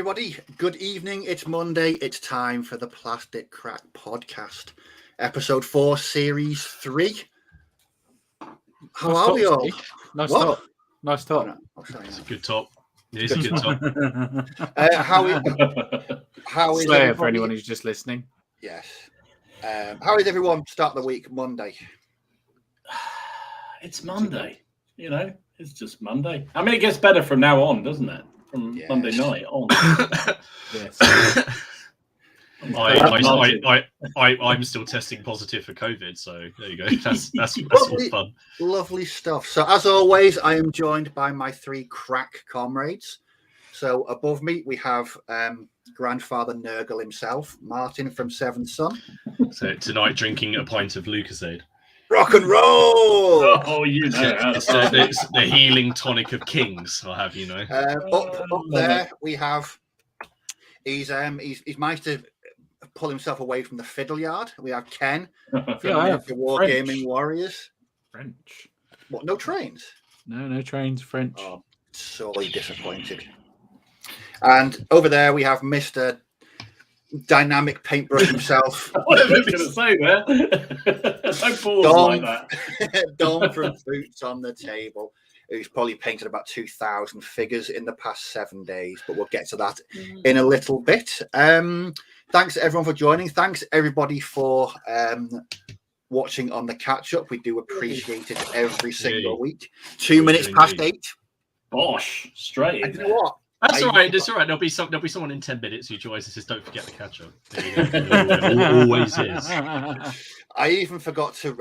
everybody. Good evening. It's Monday. It's time for the Plastic Crack Podcast, Episode 4, Series 3. How are we all? Nice top. Nice top. Oh, sorry, It's a good top. It is a good top. How is Slayer for anyone who's just listening? Yes. How is everyone start the week Monday? It's Monday. You know, it's just Monday. I mean, it gets better from now on, doesn't it? From Monday night on. Yes. I'm still testing positive for COVID, so there you go. That's all fun. Lovely stuff. So as always, I am joined by my three crack comrades. So above me we have grandfather Nurgle himself, Martin from Seventh Son. So tonight drinking a pint of Lucozade. Rock and roll! Oh, you know. It's the healing tonic of kings, I'll have you know. Up there we have he's managed to pull himself away from the fiddle yard. We have Ken from the Wargaming Warriors. French. What, no trains? No trains, French. Oh, sorely disappointed. And over there we have Mr. Dynamic Paintbrush himself. What am I going to say there? Don't pause like that. Dom from Boots on the Table, who's probably painted about 2,000 figures in the past 7 days, but we'll get to that in a little bit. Thanks everyone for joining. Thanks everybody for watching on the catch-up. We do appreciate it every single week. 2 minutes past 8. Bosh, straight. And you know what? That's all right. It's all right. There'll be someone in 10 minutes who joins and says, "Don't forget the catch up." Always is. I even forgot to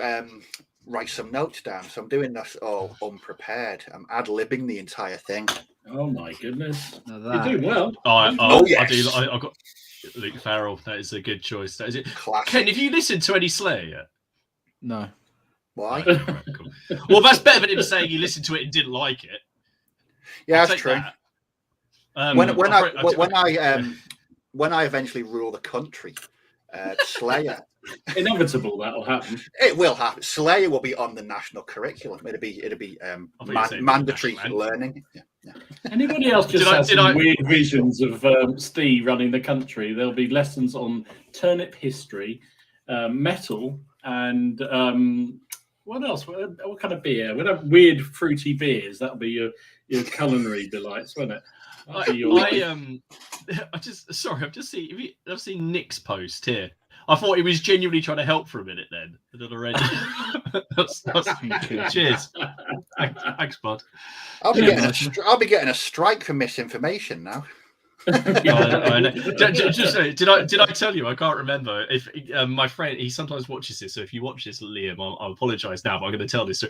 write some notes down, so I'm doing this all unprepared. I'm ad-libbing the entire thing. Oh my goodness! You're doing well. Yes. I've got Luke Farrell. That is a good choice. That is it. Classic. Ken, have you listened to any Slayer yet? No. Why? Right, cool. Well, that's better than him saying you listened to it and didn't like it. Yeah, I'll that's take true. that. When I eventually rule the country, Slayer. Inevitable that'll happen. It will happen. Slayer will be on the national curriculum. It'll be mandatory learning. Yeah. Anybody else just has some weird visions of Steve running the country? There'll be lessons on turnip history, metal, and what else? What kind of beer? We'll have weird fruity beers. That'll be your culinary delights, won't it? I've seen Nick's post here. I thought he was genuinely trying to help for a minute then. And then already. Cheers. Thanks, bud. I'll be getting a strike for misinformation now. Did I tell you? I can't remember. If my friend, he sometimes watches this. So if you watch this, Liam, I'll apologise now, but I'm going to tell this. So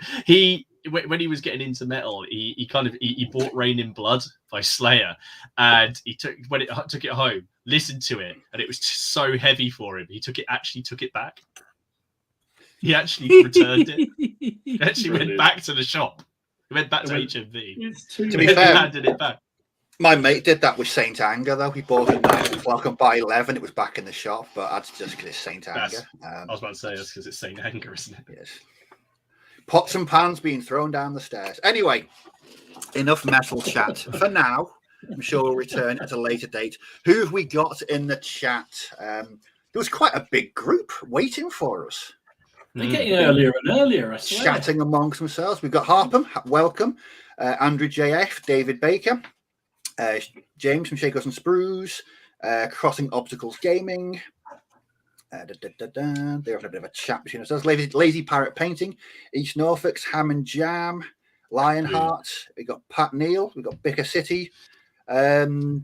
when he was getting into metal, he bought Rain in Blood by Slayer, and he took it home, listened to it, and it was so heavy for him. He took it back. He actually returned it. He actually went back to the shop. He went back to HMV. To be fair, handed it back. My mate did that with Saint Anger, though. He bought it at 9 o'clock, and by 11 it was back in the shop, but that's just because it's Saint Anger. I was about to say that's because it's Saint Anger, isn't it? Yes. Pots and pans being thrown down the stairs. Anyway, enough metal chat for now. I'm sure we'll return at a later date. Who have we got in the chat? There was quite a big group waiting for us. They're getting earlier and earlier, I swear. Chatting amongst themselves. We've got Harpham, welcome. Andrew JF, David Baker. James from Shakers and Sprues, Crossing Obstacles Gaming. They're having a bit of a chat between ourselves. Lazy Parrot Painting, East Norfolk's Ham and Jam, Lionheart. We got Pat Neal. We got Bicker City. Who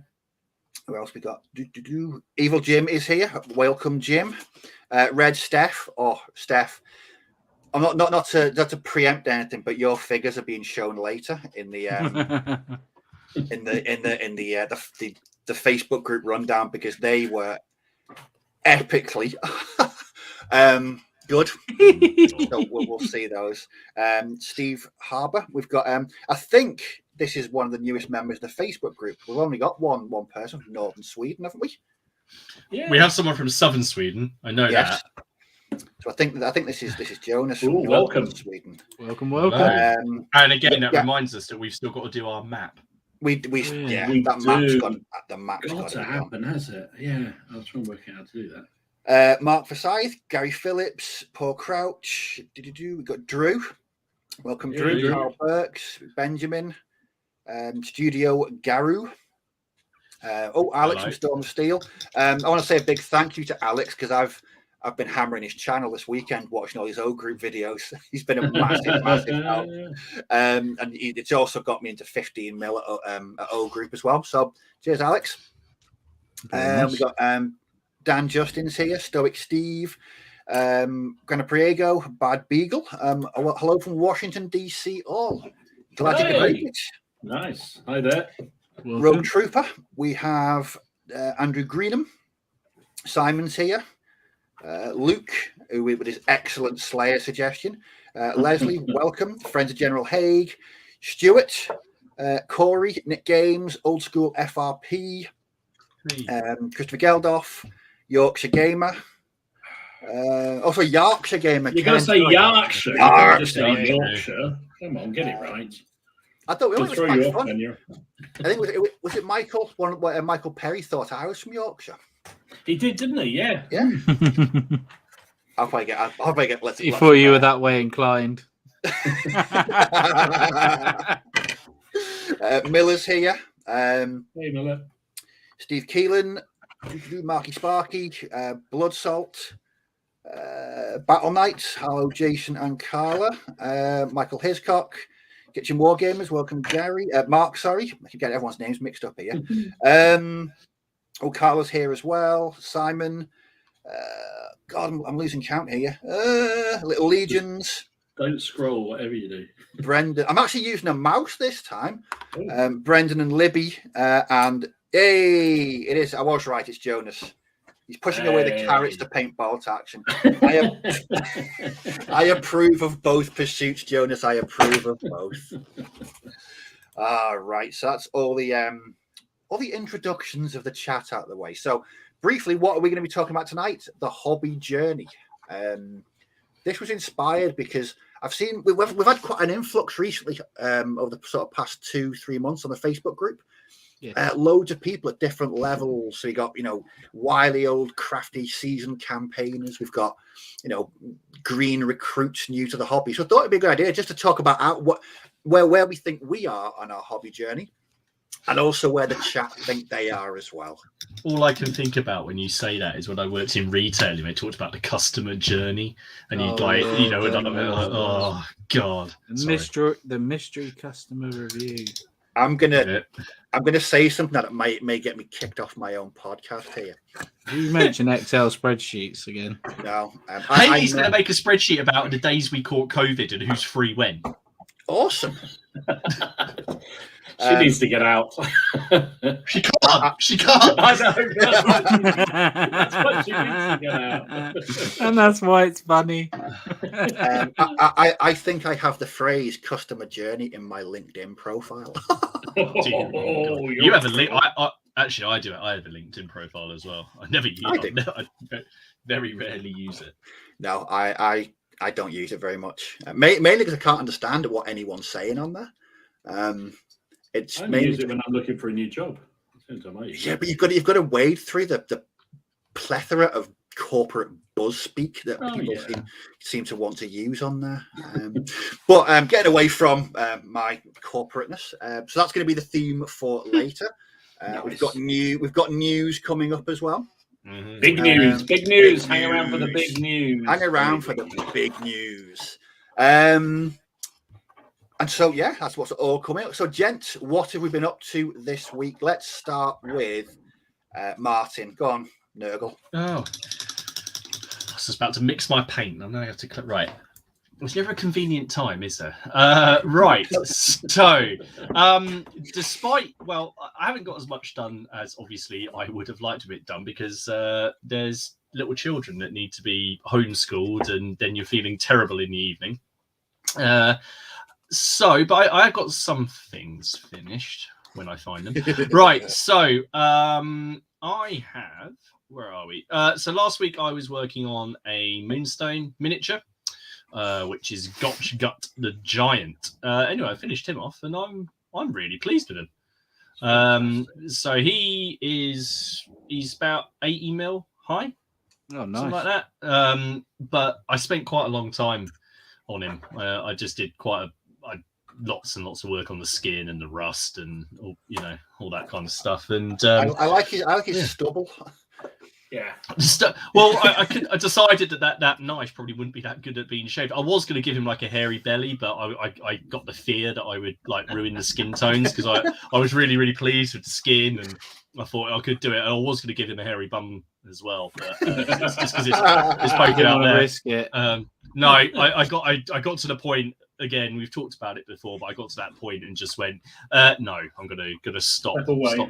else we got? Evil Jim is here. Welcome, Jim. Red Steph. Oh, Steph. I'm not to preempt anything, but your figures are being shown later in the. In the Facebook group rundown, because they were epically good. So we'll see those. Steve Harbour, we've got. I think this is one of the newest members of the Facebook group. We've only got one person from Northern Sweden, haven't we? Yeah. We have someone from Southern Sweden. I know that. So I think this is Jonas from welcome Sweden. Welcome. And again, that reminds us that we've still got to do our map. Yeah, We that do. map's got the map's Got got to happen, has it? Yeah, I'll try and work out how to do that. Mark Forsyth, Gary Phillips, Paul Crouch. We've got Drew. Welcome, Yeah, Drew. Drew. Carl Burks, Benjamin, Studio Garu. Alex from Storm of Steel. I want to say a big thank you to Alex because I've been hammering his channel this weekend, watching all his O Group videos. He's been a massive help. And it's also got me into 15 mil at O Group as well. So cheers, Alex. We got Dan Justin's here, Stoic Steve, Grana Priego, Bad Beagle. Hello from Washington, DC, all. Glad you could make it. Nice. Hi there. Rogue Trooper. We have Andrew Greenham. Simon's here. Luke, who with his excellent Slayer suggestion. Leslie, welcome. Friends of General Haig. Stuart, Corey, Nick Games, Old School FRP. Christopher Geldof, Yorkshire Gamer. Also Yorkshire Gamer. You're going to say Yorkshire. Just say Yorkshire. Come on, get it right. I thought it was throw quite you fun. Off, I think was it Michael? Michael Perry thought I was from Yorkshire. He did, didn't he? Yeah. Yeah. I'll probably get. He thought you were that way inclined. Miller's here. Hey, Miller. Steve Keelan, Marky Sparky, Blood Salt, Battle Knights. Hello, Jason and Carla. Michael Hiscock. Kitchen War Gamers, welcome Gary. Mark, sorry. I keep getting everyone's names mixed up here. Carla's here as well. Simon. God, I'm losing count here. Little Legions. Don't scroll, whatever you do. Brendan. I'm actually using a mouse this time. Brendan and Libby. And hey, it is. I was right. It's Jonas. He's pushing away the carrots to paint bolt action. I approve of both pursuits, Jonas. I approve of both. Right. So that's all the introductions of the chat out of the way. So briefly, what are we going to be talking about tonight? The hobby journey. This was inspired because I've seen we've had quite an influx recently over the sort of past 2-3 months on the Facebook group. Yes. Loads of people at different levels. So you got, wily old crafty seasoned campaigners. We've got, green recruits new to the hobby. So I thought it'd be a good idea just to talk about where we think we are on our hobby journey, and also where the chat think they are as well. All I can think about when you say that is when I worked in retail, they talked about the customer journey, and you'd oh God, the mystery customer review. I'm gonna say something that may get me kicked off my own podcast here. You mentioned Excel spreadsheets again. No, Haley's going to make a spreadsheet about the days we caught COVID and who's free when. Awesome. She needs to get out. She can't. She can't. I know. That's what she needs to get out. And that's why it's funny. I think I have the phrase customer journey in my LinkedIn profile. You have a link. Actually, I do it. I have a LinkedIn profile as well. I never use it. I very rarely use it. No, I don't use it very much. Mainly because I can't understand what anyone's saying on there. It's I only use it when I'm looking for a new job. Yeah, but you've got to wade through the plethora of corporate buzz speak that people seem to want to use on there. But getting away from my corporateness, so that's going to be the theme for later. Nice. We've got news coming up as well. Mm-hmm. Big news. Hang around for the big news. Hang around for the big news. And so, that's what's all coming up. So, gents, what have we been up to this week? Let's start with Martin. Go on, Nurgle. Oh, I was just about to mix my paint. I know I have to click. Right. There's never a convenient time, is there? Right. So, despite, I haven't got as much done as obviously I would have liked to have it done because there's little children that need to be homeschooled and then you're feeling terrible in the evening. But I've got some things finished when I find them. Right. So I have, where are we? So last week I was working on a Moonstone miniature, which is Gotch Gut the Giant. Anyway, I finished him off and I'm really pleased with him. So he's about 80 mil high, Oh, nice. something like that. But I spent quite a long time on him. I just did lots and lots of work on the skin and the rust and all that kind of stuff. And I like his stubble. Yeah. Well, I decided that knife probably wouldn't be that good at being shaved. I was going to give him like a hairy belly, but I got the fear that I would like ruin the skin tones because I was really, really pleased with the skin and I thought I could do it. I was going to give him a hairy bum as well, but just because it's poking out there. Risk it. No, I got to the point. Again, we've talked about it before, but I got to that point and just went, no, I'm gonna stop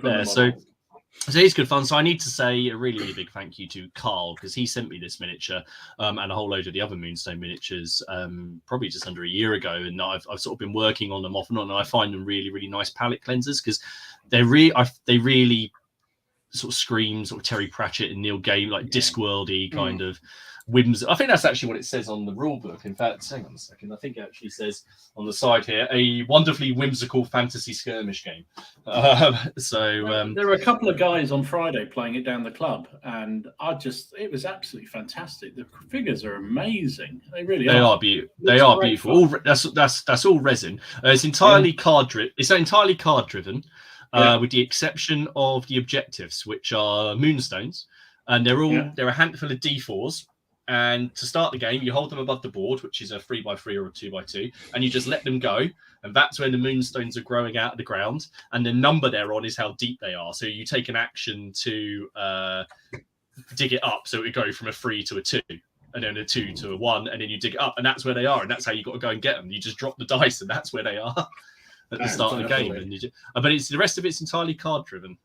there. So it's good fun. So I need to say a really, really big thank you to Carl because he sent me this miniature and a whole load of the other Moonstone miniatures probably just under a year ago, and I've sort of been working on them off and on, and I find them really, really nice palette cleansers because they really sort of scream sort of Terry Pratchett and Neil Gaiman, like Discworldy kind of whims. I think that's actually what it says on the rule book. In fact, hang on a second. I think it actually says on the side here, a wonderfully whimsical fantasy skirmish game. There were a couple of guys on Friday playing it down the club, and it was absolutely fantastic. The figures are amazing. They really are. They are beautiful. That's all resin. It's entirely card driven. It's entirely card driven, with the exception of the objectives, which are moonstones, and they're a handful of D4s. And to start the game, you hold them above the board, which is a 3x3 or a 2x2, and you just let them go. And that's when the moonstones are growing out of the ground. And the number they're on is how deep they are. So you take an action to dig it up. So it would go from a 3 to a 2, and then a 2 to a 1, and then you dig it up. And that's where they are. And that's how you got to go and get them. You just drop the dice, and that's where they are at the start of the game. And but the rest of it's entirely card driven,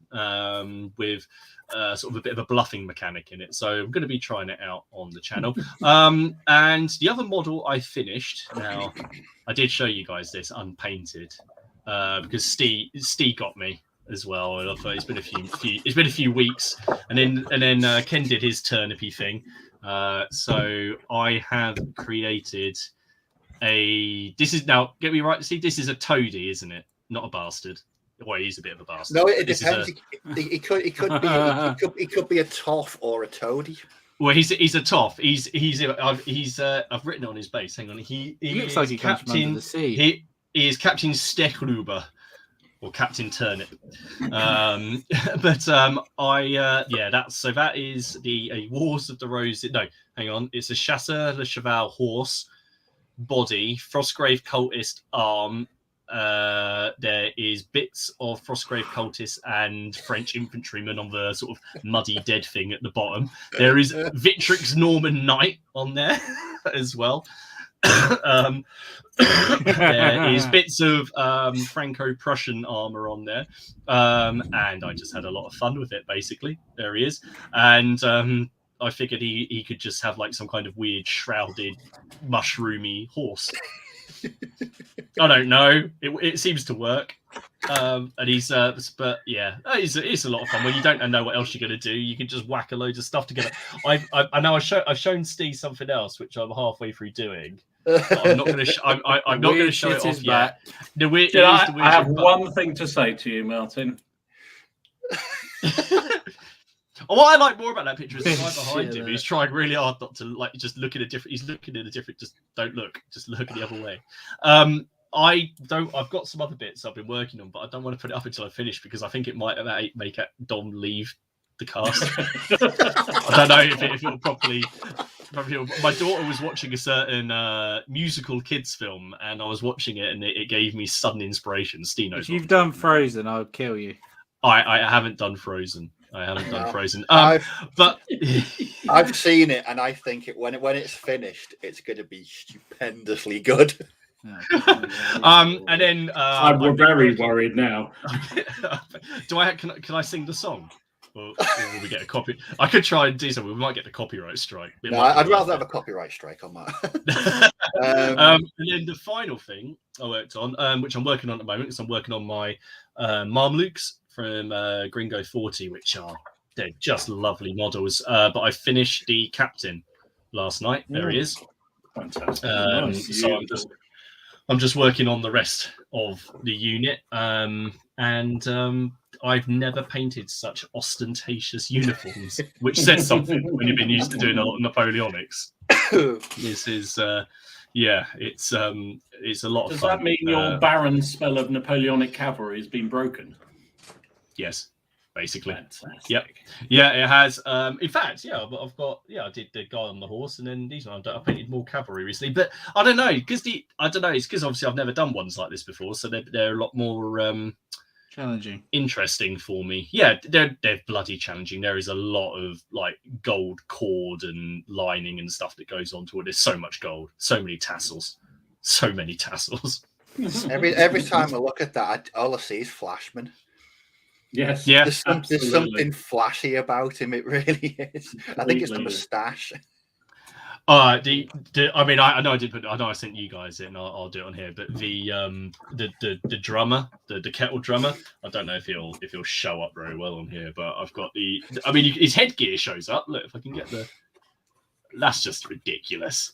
with sort of a bit of a bluffing mechanic in it. So I'm going to be trying it out on the channel. And the other model I finished, now I did show you guys this unpainted because Steve got me as well. And I thought it's been a few weeks, and then Ken did his turnipy thing. So I have created this is, now get me right, Steve, this is a toady, isn't it? Not a bastard. Well, he's a bit of a bastard. No, it depends. It could be a toff or a toady. Well, he's a toff. I've written it on his base. Hang on. He looks like he comes from under the sea. He is Captain Stechruber or Captain Turnip. That is a Wars of the Rose. No, hang on. It's a Chasseur le Cheval horse body, Frostgrave cultist arm. There is bits of Frostgrave cultists and French infantrymen on the sort of muddy dead thing at the bottom. There is Victrix Norman Knight on there as well. There is bits of Franco-Prussian armor on there, and I just had a lot of fun with it. Basically, there he is, and I figured he could just have like some kind of weird shrouded, mushroomy horse. I don't know. It seems to work, and he's but yeah, it's a lot of fun when you don't know what else you're going to do. You can just whack a load of stuff together. I've shown Steve something else which I'm halfway through doing. I'm not going to. I'm not going to show it off yet. I have one thing to say to you, Martin. What I like more about that picture is the guy behind him. He's trying really hard not to just look at a different. He's looking at a different. Just don't look. Just look the other way. I've got some other bits I've been working on, but I don't want to put it up until I finish because I think it might make Dom leave the cast. I don't know if it'll properly. My daughter was watching a certain musical kids film, and I was watching it, and it gave me sudden inspiration. Steve knows. If you've done Frozen, I'll kill you. I haven't done Frozen. Frozen. But I've seen it, and I think when it's finished, it's going to be stupendously good. And then I'm very worried now. Can I sing the song? Or will we get a copy? I could try and do something. We might get the copyright strike. No, I'd rather have a copyright strike on that. And then the final thing I worked on, which I'm working on at the moment, is I'm working on my Marmlukes from Gringo 40, which they're just lovely models. But I finished the captain last night. There he is. Fantastic. So I'm just working on the rest of the unit. and I've never painted such ostentatious uniforms, which says something when you've been used to doing a lot of Napoleonics. This is, it's a lot of Does fun. that mean your barren spell of Napoleonic cavalry has been broken? Yes, basically. Fantastic. Yep. Yeah, it has. In fact, I've got. I did the guy on the horse, and then these ones. I painted more cavalry recently, but I don't know because it's because obviously I've never done ones like this before, so they're a lot more challenging, interesting for me. Yeah, they're bloody challenging. There is a lot of like gold cord and lining and stuff that goes onto it. There's so much gold, so many tassels. Every time I look at that, all I see is Flashman. Yes. Yeah. There's something flashy about him. It really is. I think it's the moustache. I mean, I know I sent you guys it, and I'll do it on here. But the drummer, the kettle drummer, I don't know if he'll show up very well on here. But I've got his headgear shows up. Look, if I can get that's just ridiculous.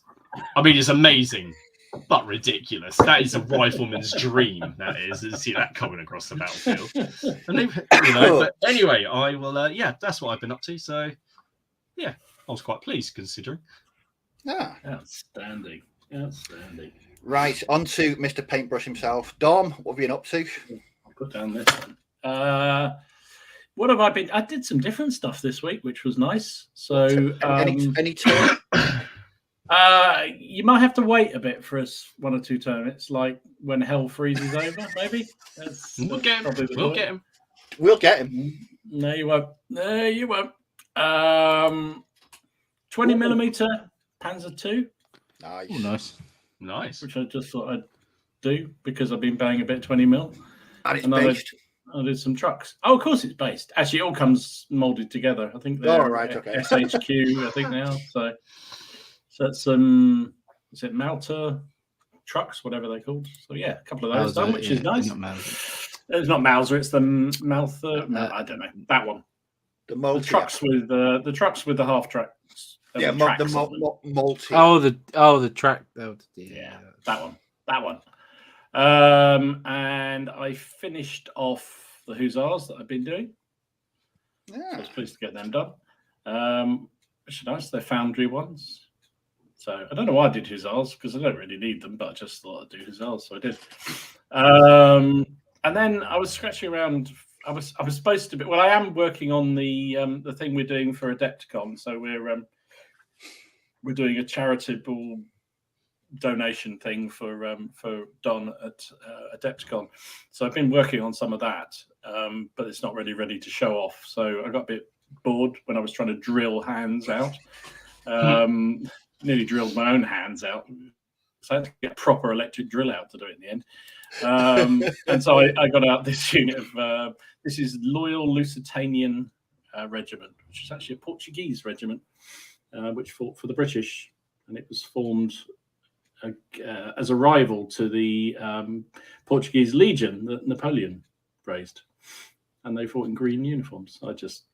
I mean, it's amazing, but ridiculous. That is a rifleman's dream. That is to see that coming across the battlefield. And but anyway, I will. That's what I've been up to. So, yeah, I was quite pleased considering. Yeah, outstanding. Right, on to Mr. Paintbrush himself. Dom, what have you been up to? I'll put down this one. What have I been? I did some different stuff this week, which was nice. So, any turn? You might have to wait a bit for us, 1 or 2 tournaments, like when hell freezes over, maybe. We'll get him. We'll get him. No, you won't. 20mm Panzer II. Nice. Oh, nice. Which I just thought I'd do because I've been banging a bit of 20mm. And it's based. I did some trucks. Oh, of course it's based. Actually, it all comes molded together. I think they're okay. SHQ, I think now. So that's some, is it Malta trucks, whatever they're called. So yeah, a couple of those done, which is nice. It's not Mauser, it's the Malta. I don't know. That one. The trucks with the half tracks. Yeah, multi. Oh, the track. Yeah, that one. And I finished off the Hussars that I've been doing. Yeah, so I was pleased to get them done. Which are nice. They're foundry ones. So I don't know why I did Hussars because I don't really need them, but I just thought I'd do Hussars, so I did. And then I was scratching around. I was supposed to be. Well, I am working on the thing we're doing for Adepticon. So we're doing a charitable donation thing for Don at Adepticon. So I've been working on some of that, but it's not really ready to show off. So I got a bit bored when I was trying to drill hands out. Nearly drilled my own hands out. So I had to get a proper electric drill out to do it in the end. And so I got out this unit of this is Loyal Lusitanian Regiment, which is actually a Portuguese regiment, which fought for the British, and it was formed as a rival to the Portuguese Legion that Napoleon raised, and they fought in green uniforms. I just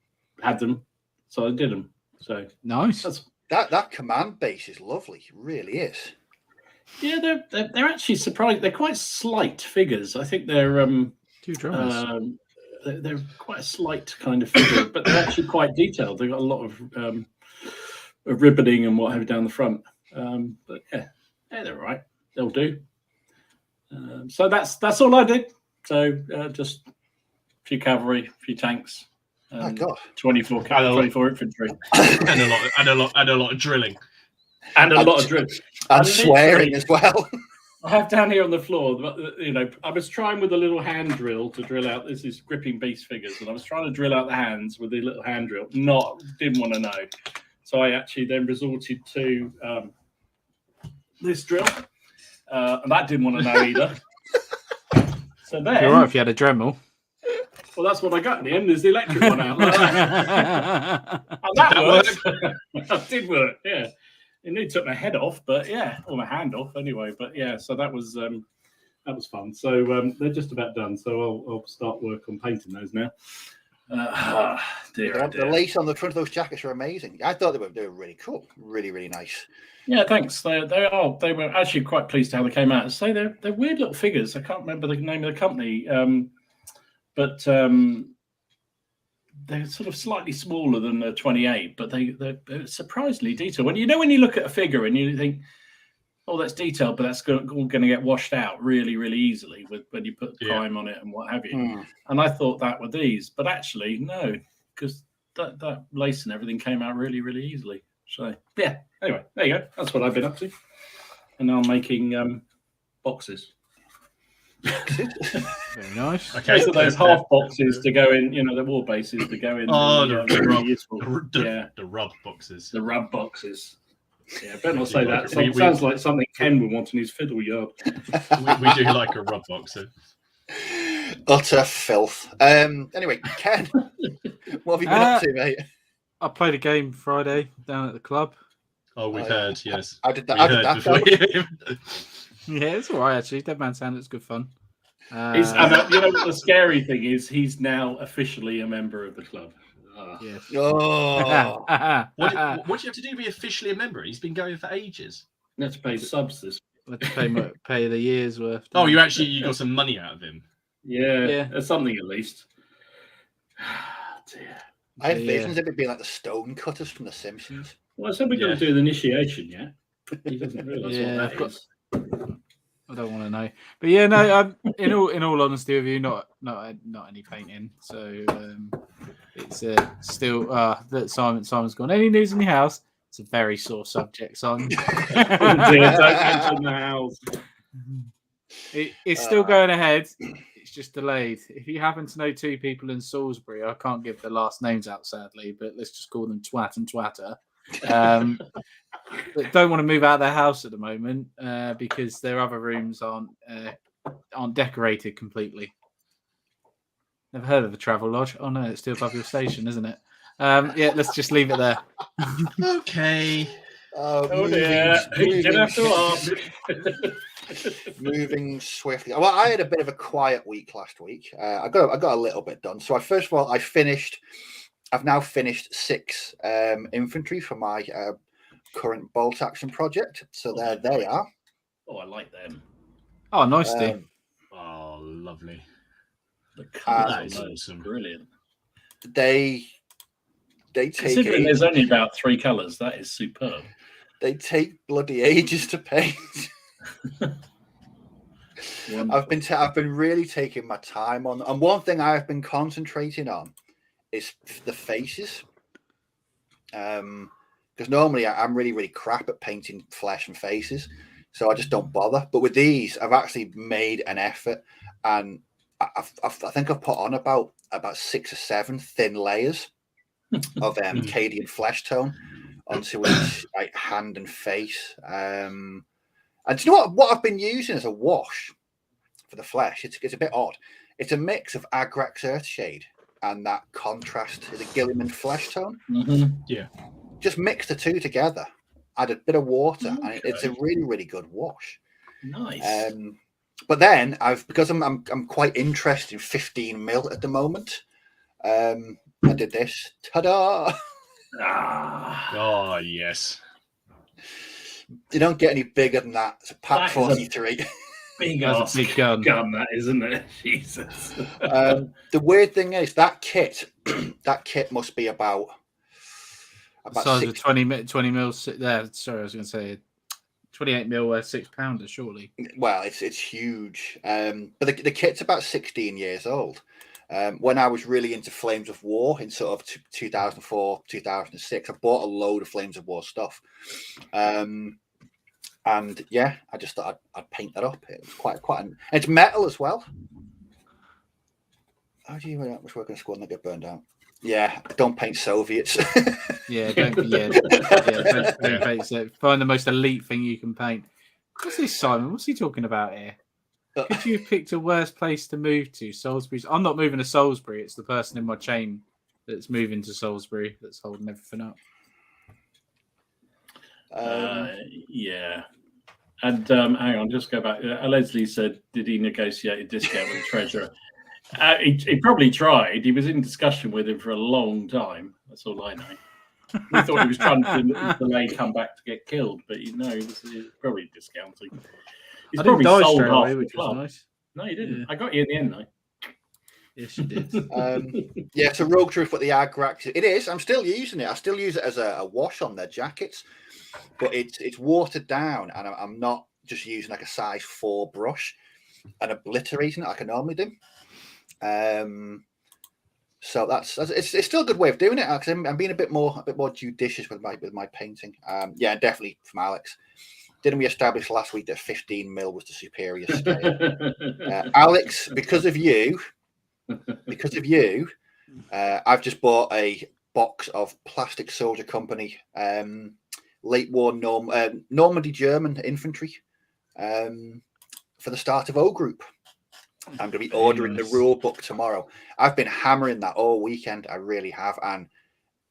had them, so I did them. So nice. That command base is lovely. It really is. Yeah, they're actually surprised. They're quite slight figures. I think they're 2 drummers. They're quite a slight kind of figure, but they're actually quite detailed. They've got a lot of ribboning and what have you down the front. But yeah, they're all right. They'll do. So that's all I did. So just a few cavalry, a few tanks. Oh God! 24 infantry, and a lot of drilling, and a lot of drilling, and swearing as well. I have down here on the floor, I was trying with a little hand drill to drill out. This is gripping beast figures, and I was trying to drill out the hands with the little hand drill. Didn't want to know, so I actually then resorted to this drill, and that didn't want to know either. So then, you're right if you had a Dremel. Well, that's what I got in the end. There's the electric one out. Like that. And that worked. That did work. Yeah. It nearly took my head off, but yeah, or my hand off anyway. But yeah, so that was fun. So they're just about done. So I'll start work on painting those now. Dear. The lace on the front of those jackets are amazing. I thought they were really cool, really, really nice. Yeah, thanks. They were actually quite pleased how they came out. So they're weird little figures. I can't remember the name of the company. but they're sort of slightly smaller than the 28, but they're surprisingly detailed. When you look at a figure and you think, oh, that's detailed, but that's all going to get washed out really, really easily when you put prime on it and what have you. And I thought that with these, but actually no, because that lace and everything came out really, really easily. So yeah. Anyway, there you go. That's what I've been up to, and now I'm making boxes. Very nice. Okay, so those half boxes to go in, the war bases to go in. Oh, the rub, useful. the rub boxes. The rub boxes. Yeah, better not say that. It sounds like something Ken would want in his fiddle yard. we do like a rub boxer. Utter filth. Anyway, Ken, what have you been up to, mate? I played a game Friday down at the club. Oh, we've heard, yes. How did that go? Yeah, it's all right, actually. Dead Man Sand, it's good fun. And you know what the scary thing is? He's now officially a member of the club. Yes. Oh. What do you have to do to be officially a member? He's been going for ages. You have to pay subs this. Let's pay the year's worth. Oh, you got some money out of him. Yeah. Something at least. Dear. I had visions of it being like the stone cutters from The Simpsons. Well, I said we're going to do the initiation yet. He doesn't realise what that is. I don't want to know, but yeah, no. In all honesty with you, not any painting. So it's still that Simon's gone. Any news in your house? It's a very sore subject, Simon. Don't mention the house. It's still going ahead. It's just delayed. If you happen to know two people in Salisbury, I can't give their last names out, sadly, but let's just call them Twat and Twatter. That don't want to move out of their house at the moment because their other rooms aren't decorated completely. Never heard of the Travel Lodge? Oh no, it's still above your station, isn't it? Yeah, let's just leave it there. Okay. Moving swiftly. Well, I had a bit of a quiet week last week. I got a little bit done. So first of all, I've now finished 6 infantry for my current bolt action project. So there they are. Oh, I like them. Oh, nice, Steve. Oh, lovely. The colour is awesome. Brilliant. They take. Considering there's only about 3 colours, that is superb. They take bloody ages to paint. I've been really taking my time on, and one thing I have been concentrating on is the faces. Because normally I'm really, really crap at painting flesh and faces, so I just don't bother. But with these, I've actually made an effort, and I think I've put on about 6 or 7 thin layers of Cadian flesh tone onto each like hand and face. And do you know what I've been using as a wash for the flesh? It's a bit odd. It's a mix of Agrax Earthshade and that contrast is a Gilliman flesh tone. Mm-hmm. Yeah. Just mix the two together. Add a bit of water, and it's a really, really good wash. Nice. But then because I'm quite interested in 15 mil at the moment. I did this. Ta-da! Oh yes. You don't get any bigger than that. It's a Pack 43. Big gun, that isn't it? Jesus. The weird thing is that kit must be about size of 20 mil there. Sorry, I was going to say 28 mil worth £6, surely. Well, it's huge. But the kit's about 16 years old. When I was really into Flames of War in sort of 2004, 2006, I bought a load of Flames of War stuff. And yeah, I just thought I'd paint that up. It was quite it's metal as well. How do you know how much work on a squad and they get burned out? Yeah, don't paint Soviets. Don't paint so. Find the most elite thing you can paint. What's this, Simon? What's he talking about here? Could you have picked a worse place to move to? Salisbury. I'm not moving to Salisbury. It's the person in my chain that's moving to Salisbury that's holding everything up. Yeah. And hang on, just go back. Leslie said, did he negotiate a discount with the treasurer? He probably tried. He was in discussion with him for a long time. That's all I know. We thought he was trying to delay come back to get killed, but he was probably discounting. He's probably sold half the club. Nice. No, you didn't. Yeah. I got you in the end, though. Yes, you did. Yeah, so Rogue Truth with the Agrax. It is. I'm still using it. I still use it as a wash on their jackets, but it's watered down, and I'm not just using like a size 4 brush and obliterating it like I normally do. So it's still a good way of doing it. Actually, I'm being a bit more judicious with my painting. Yeah, definitely from Alex. Didn't we establish last week that 15 mil was the superior scale? Alex, because of you, I've just bought a box of Plastic Soldier Company late war Normandy German infantry for the start of O Group. I'm going to be ordering the rule book tomorrow. I've been hammering that all weekend. I really have. And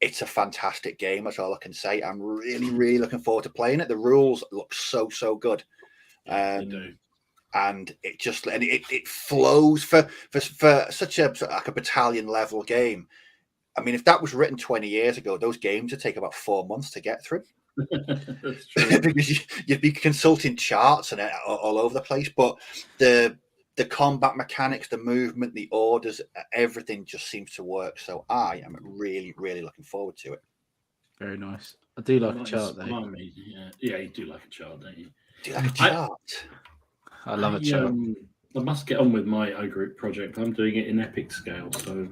it's a fantastic game. That's all I can say. I'm really, really looking forward to playing it. The rules look so good. They do. And it flows for such a like a battalion level game. I mean, if that was written 20 years ago, those games would take about 4 months to get through. That's true. Because you'd be consulting charts and all over the place. But the combat mechanics, the movement, the orders, everything just seems to work. So I am really, really looking forward to it. Very nice. I do like a chart, though. Yeah, you do like a chart, don't you? Do you like a chart? I love a chart. I must get on with my O Group project. I'm doing it in epic scale, so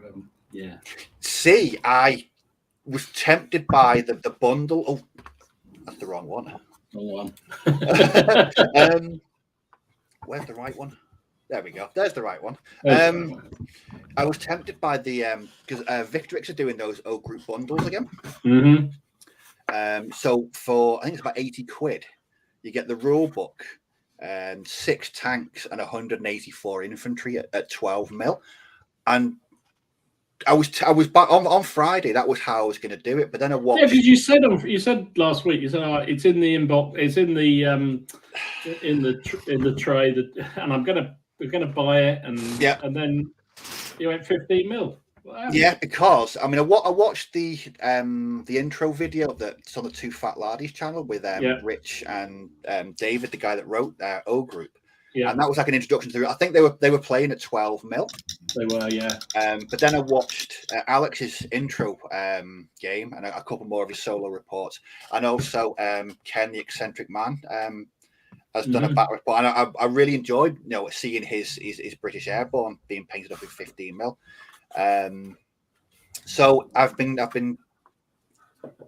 yeah. See, I was tempted by the bundle. Oh, that's the wrong one. Wrong one. Where's the right one? There we go. There's the right one. I was tempted by the because Victrix are doing those O Group bundles again. Mm-hmm. So for I think it's about 80 quid, you get the rule book, 6 tanks and 184 infantry at 12 mil. And I was back on Friday. That was how I was going to do it. But then I watched. Yeah, because you said last week. You said it's in the inbox. It's in the tray. And we're gonna buy it. And and then you went 15 mil. Yeah, because I mean, I watched the intro video that's on the Two Fat Lardies channel with Rich and David, the guy that wrote O Group. Yeah, and that was like an introduction to it. I think they were playing at 12 mil. They were, yeah. But then I watched Alex's intro game and a couple more of his solo reports, and also Ken, the eccentric man, has done a back report, and I really enjoyed seeing his British Airborne being painted up with 15 mil. So I've been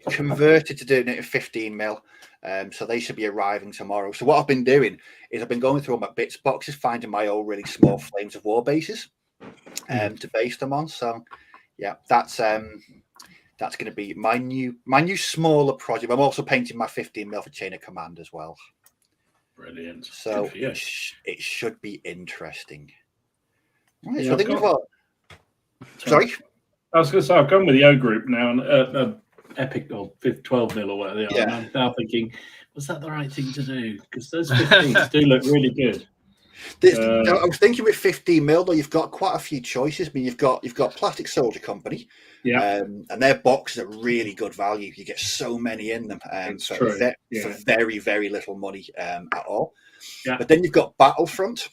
converted to doing it at 15 mil. So they should be arriving tomorrow. So what I've been doing is I've been going through all my bits boxes, finding my old really small Flames of War bases to base them on. So yeah, that's going to be my new smaller project. I'm also painting my 15 mil for Chain of Command as well. Brilliant. So it should be interesting. Right, yeah, so I think we've got. Sorry, I was going to say I've gone with the O Group now, and epic or 12 mil or whatever they are. Yeah. And I'm now thinking, was that the right thing to do? Because those 15s do look really good. I was thinking with 15 mil though, you've got quite a few choices. I mean, you've got Plastic Soldier Company, and their boxes are really good value. You get so many in them, for very, very little money at all. Yeah. But then you've got Battlefront, so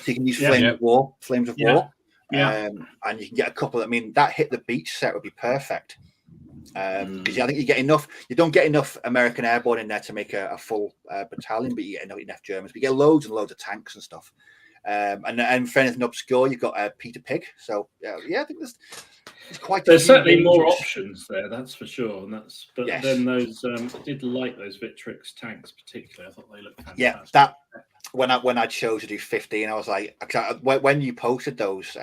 you can use Flames of War, and you can get a couple. I mean, that Hit the Beach set would be perfect. Because I think you don't get enough American Airborne in there to make a full battalion, but you get enough Germans. But you get loads and loads of tanks and stuff. And for anything obscure, you've got Peter Pig. So I think there's quite. There's certainly more options there, that's for sure. And then those I did like those Victrix tanks particularly. I thought they looked fantastic. Yeah, that when I chose to do 15, I was like, when you posted those.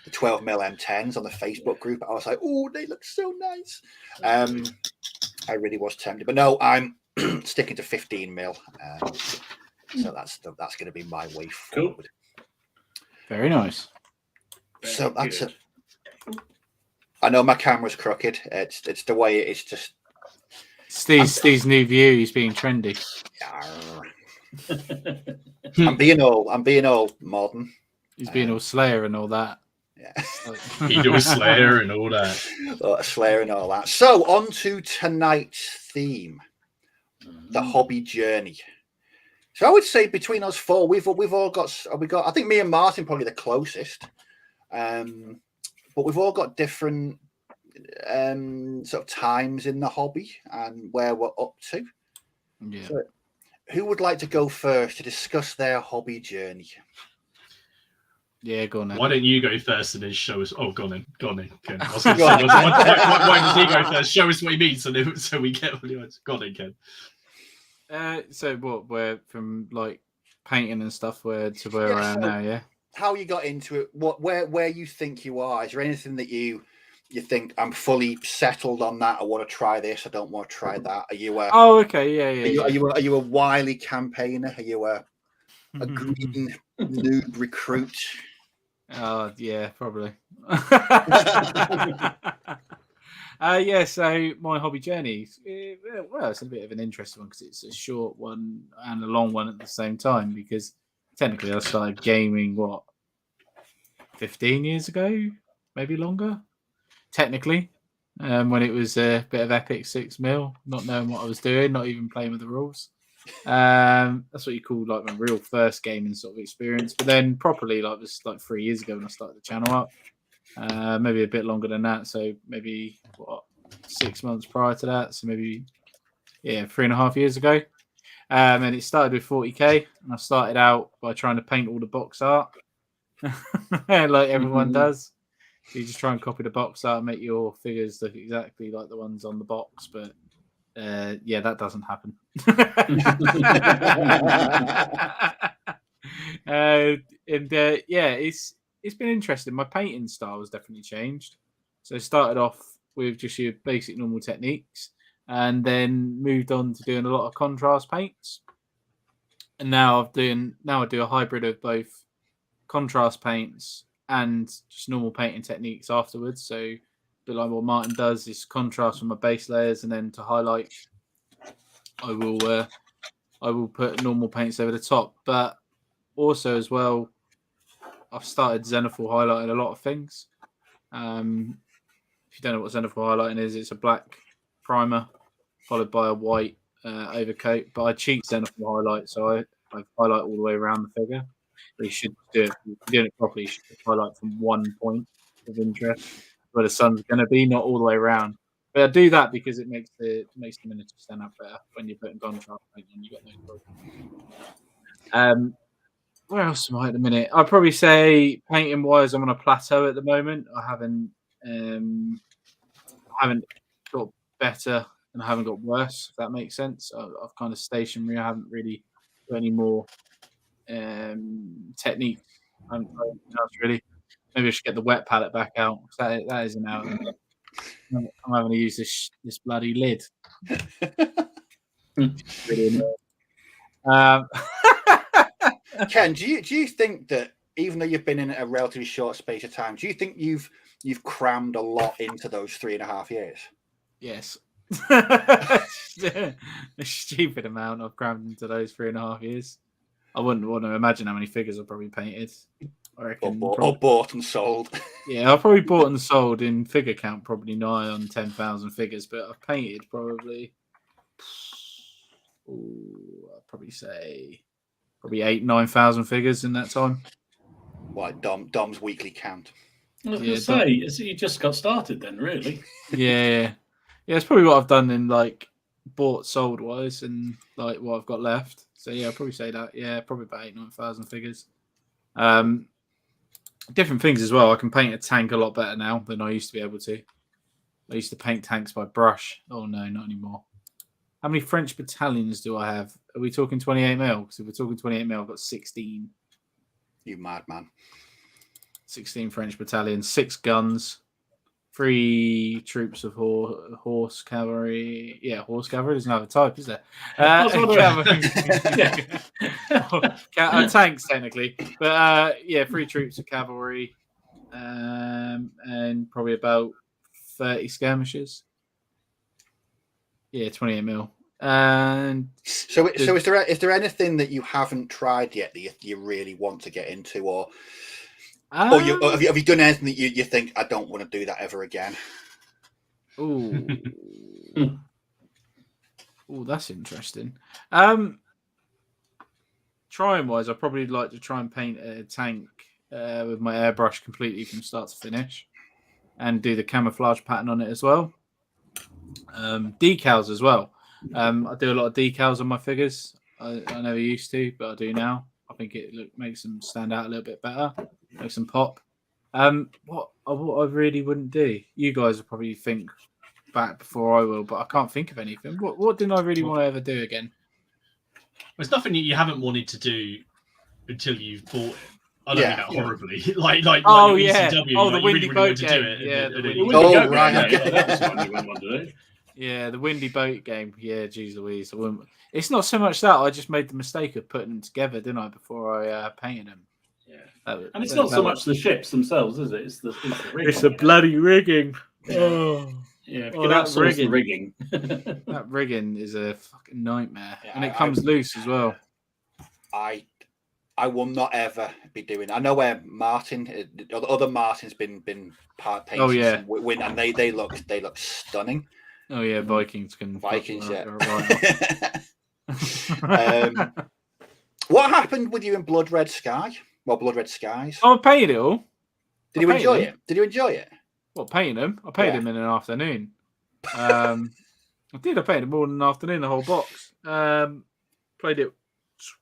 The 12 mil M10s on the Facebook group, I was like, oh, they look so nice. I really was tempted, but no, I'm sticking to 15 mil. So that's going to be my way forward. Cool. Very nice. So that's it. I know my camera's crooked. It's the way it's just. Steve's new view. He's being trendy. I'm being all modern. He's being all Slayer and all that. Yeah, he does Slayer and all that. Slayer and all that. So on to tonight's theme, the hobby journey. So I would say between us four, we've all got. I think me and Martin probably the closest. But we've all got different sort of times in the hobby and where we're up to. Yeah. So, who would like to go first to discuss their hobby journey? Yeah, go on then. Why don't you go first and then show us? Oh, go on then, Ken. I was going to say, why does he go first? Show us what he means, so we get what he wants. Go on then, Ken. So what? Where from like painting and stuff? Where I am now? Yeah. How you got into it? Where you think you are? Is there anything that you think I'm fully settled on that? I want to try this. I don't want to try that. Are you? Oh, okay. Yeah. Are you a wily campaigner? Are you a green noob recruit? Oh, yeah, probably. So my hobby journey, well, it's a bit of an interesting one because it's a short one and a long one at the same time. Because technically, I started gaming 15 years ago, maybe longer. Technically, when it was a bit of epic 6 mil, not knowing what I was doing, not even playing with the rules. That's what you call like my real first gaming sort of experience. But then properly, like, it was like 3 years ago when I started the channel up. Maybe a bit longer than that. So maybe 6 months prior to that. So maybe 3.5 years ago. And it started with 40k, and I started out by trying to paint all the box art, like everyone does. So you just try and copy the box art and make your figures look exactly like the ones on the box, but that doesn't happen. It's been interesting. My painting style has definitely changed. So I started off with just your basic normal techniques, and then moved on to doing a lot of contrast paints. And now I do a hybrid of both contrast paints and just normal painting techniques afterwards. So a bit like what Martin does is contrast from my base layers, and then to highlight, I will put normal paints over the top. But also as well, I've started Zenithal highlighting a lot of things. If you don't know what Zenithal highlighting is, it's a black primer followed by a white overcoat. But I cheat Zenithal highlight, so I highlight all the way around the figure. But you should do it. If you're doing it properly, you should highlight from one point of interest where the sun's going to be, not all the way around. But I do that because it makes the miniature stand out better when you're putting contrast paint on. You got no problem. Where else am I at the minute? I'd probably say painting wise, I'm on a plateau at the moment. I haven't got better and I haven't got worse, if that makes sense. I've kind of stationary. I haven't really got any more technique. I haven't tried anything else really. Maybe I should get the wet palette back out. That isn't out. I'm having to use this bloody lid. Really annoying. Ken, do you think that even though you've been in a relatively short space of time, do you think you've crammed a lot into those 3.5 years? Yes. A stupid amount I've crammed into those 3.5 years. I wouldn't want to imagine how many figures I've probably painted. I reckon, or bought and sold. Yeah, I've probably bought and sold in figure count probably nigh on 10,000 figures, but I've painted probably, I'd probably say 8,000-9,000 figures in that time. Like Dom's weekly count. I was going to say, so you just got started then, really? Yeah, it's probably what I've done in like bought sold wise and like what I've got left. So yeah, I'd probably say that. Yeah, probably about 8,000-9,000 figures. Different things as well. I can paint a tank a lot better now than I used to be able to. I used to paint tanks by brush. Oh no, not anymore. How many French battalions do I have? Are we talking 28 mil? Because if we're talking 28 mil, I've got 16. You madman. 16 French battalions, 6 guns, 3 troops of horse cavalry. Yeah, horse cavalry. There's another type, is there? Tanks, technically. But 3 troops of cavalry and probably about 30 skirmishers. Yeah, 28 mil. And so is there anything that you haven't tried yet that you really want to get into, or have you done anything that you think I don't want to do that ever again? Ooh, that's interesting. Trying wise, I'd probably like to try and paint a tank with my airbrush completely from start to finish, and do the camouflage pattern on it as well. Decals as well. I do a lot of decals on my figures. I never used to, but I do now. I think it makes them stand out a little bit better, makes them pop. What I really wouldn't do. You guys will probably think back before I will, but I can't think of anything. What didn't I really want to ever do again? There's nothing you haven't wanted to do until you've bought it. I don't mean that horribly. like your ECW, the windy really boat game. game. To do it, Yeah, the windy windy boat boat. right. Yeah, that's one you wouldn't want to do. Yeah, the windy boat game. Yeah, geez Louise. It's not so much that I just made the mistake of putting them together, didn't I, before I painted them. Yeah, and it's not so much the ships themselves, is it? It's the rigging. It's the bloody rigging. Oh. Yeah, that's rigging. That rigging is a fucking nightmare, and it comes loose as well. I will not ever be doing. I know where Martin, the other Martin's been part painting. Oh yeah, and they look stunning. Oh yeah, Vikings. Yeah. What happened with you in Blood Red Sky? Well, Blood Red Skies. I painted it all. Did you enjoy it? Did you enjoy it? Well, painting them. I painted them in an afternoon. I did. I painted them all in an afternoon. The whole box. Played it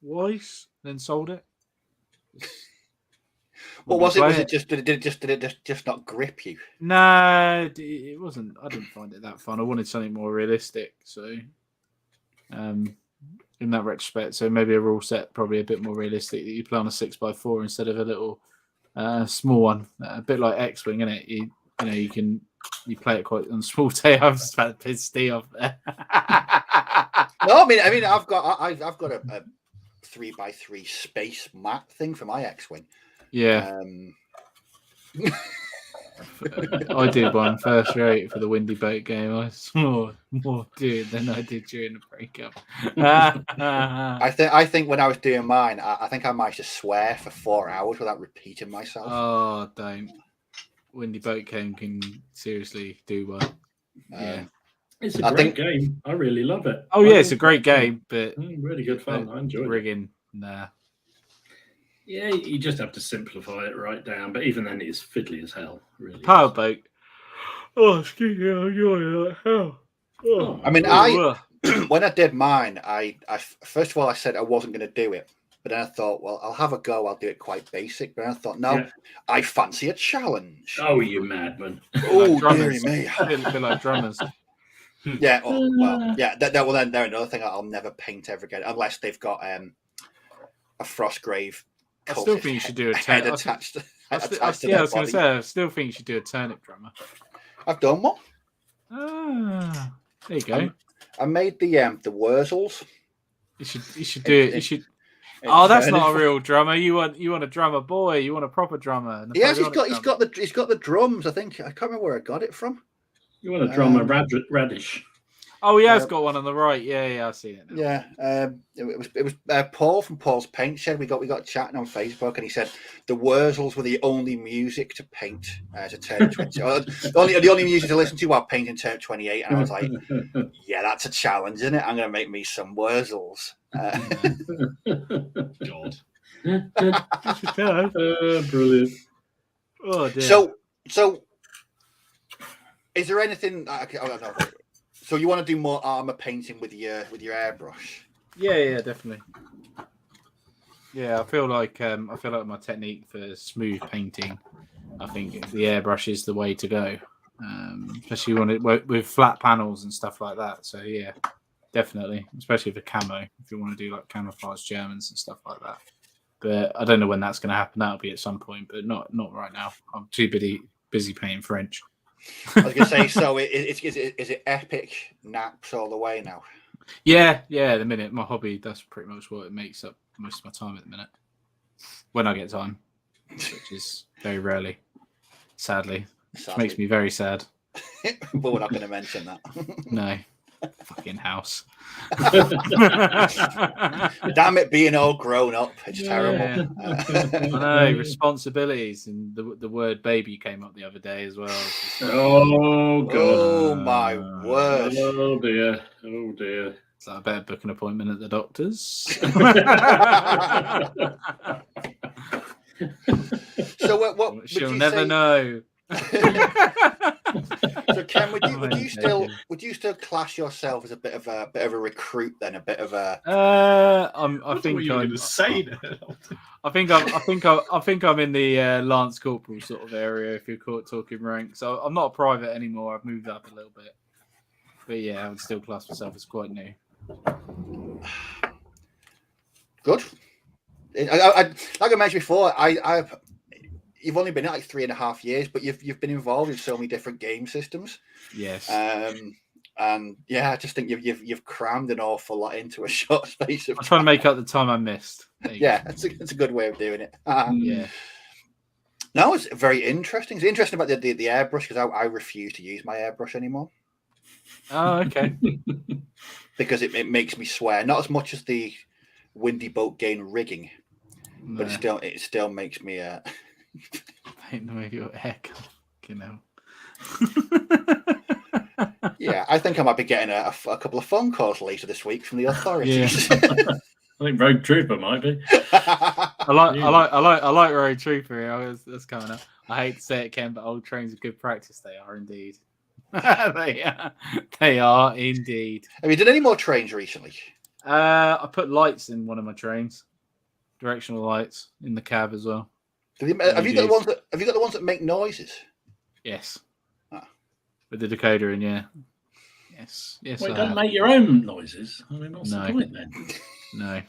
twice, then sold it. What was it? Did it just not grip you? No, it wasn't. I didn't find it that fun. I wanted something more realistic. So, in that retrospect, so maybe a rule set probably a bit more realistic that you play on a 6x4 instead of a little small one, a bit like X-Wing, isn't it? You play it quite on a small table. I'm just about to piss Steve off there. No, I mean, I've got a 3x3 space map thing for my X-Wing. Yeah. I did one first rate for the windy boat game. I saw more dude than I did during the breakup. I think when I was doing mine, I think I managed to swear for 4 hours without repeating myself. Oh, don't. Windy boat game can seriously do well. Yeah. It's a great game. I really love it. Oh yeah, it's a great game, but really good fun. I enjoyed rigging. Nah. Yeah, you just have to simplify it right down. But even then, it's fiddly as hell. Really. Powerboat. Oh, excuse me, I enjoy it like hell. Oh. I mean, when I did mine, I first of all I said I wasn't going to do it, but then I thought, well, I'll have a go. I'll do it quite basic. But then I thought, no, I fancy a challenge. Oh, you madman! Oh, dearie me. A bit like drummers. Yeah. Oh, well, yeah. Well, then they're another thing I'll never paint ever again, unless they've got a Frostgrave. I still think you should do a turnip. I was going to say, I still think you should do a turnip drummer. I've done one. Ah, there you go. I made the Wurzels. You should do it. You should. Oh, that's not a real drummer. You want a drummer boy. You want a proper drummer. Yes, he's got the drums. I think I can't remember where I got it from. You want a drummer radish. Oh, yeah, it's got one on the right. Yeah, I see it now. Yeah, it was Paul from Paul's Paint Shed. We got chatting on Facebook, and he said the Wurzels were the only music to paint to turn 20. the only music to listen to while painting turn 28. And I was like, yeah, that's a challenge, isn't it? I'm going to make me some Wurzels. God. Brilliant. Oh, dear. So, is there anything? I don't know. So you want to do more armor painting with your airbrush? Yeah, definitely. Yeah, I feel like my technique for smooth painting, I think the airbrush is the way to go, especially with flat panels and stuff like that. So yeah, definitely, especially for camo, if you want to do like camouflage Germans and stuff like that. But I don't know when that's going to happen. That'll be at some point, but not right now. I'm too busy painting French. I was going to say, so is it epic naps all the way now? Yeah. At the minute, my hobby, that's pretty much what it makes up most of my time at the minute. When I get time, which is very rarely, sadly. Which makes me very sad. But we're not going to mention that. No. Fucking house. Damn it, being all grown up. It's terrible. I know, responsibilities, and the word baby came up the other day as well. Oh, God. Oh, my word. Oh, dear. So I better book an appointment at the doctor's. So what She'll would you never say... know. So Ken, would you still class yourself as a bit of a recruit then, a bit of a? I think what you were going to say. I think I'm in the Lance Corporal sort of area. If you're caught talking rank, so I'm not a private anymore. I've moved up a little bit, but yeah, I would still class myself as quite new. Good. Like I mentioned before, you've only been at like 3.5 years, but you've been involved in so many different game systems. Yes. And yeah, I just think you've crammed an awful lot into a short space of time. I'm trying to make up the time I missed. Yeah, that's a good way of doing it. Yeah. No, it's very interesting. It's interesting about the airbrush because I refuse to use my airbrush anymore. Oh, okay. Because it makes me swear. Not as much as the Windy Boat Gain rigging, but it still makes me Ain't no your heck, you know. Yeah, I think I might be getting a couple of phone calls later this week from the authorities. Yeah. I think Rogue Trooper might be. I like Rogue Trooper. Yeah, that's coming up. I hate to say it, Ken, but old trains are good practice. They are indeed. They are indeed. Have you done any more trains recently? I put lights in one of my trains, directional lights in the cab as well. Have you got the ones that make noises? Yes. Ah. With the decoder in, yeah. Yes. Wait, don't make your own noises. I mean, what's the point then? No.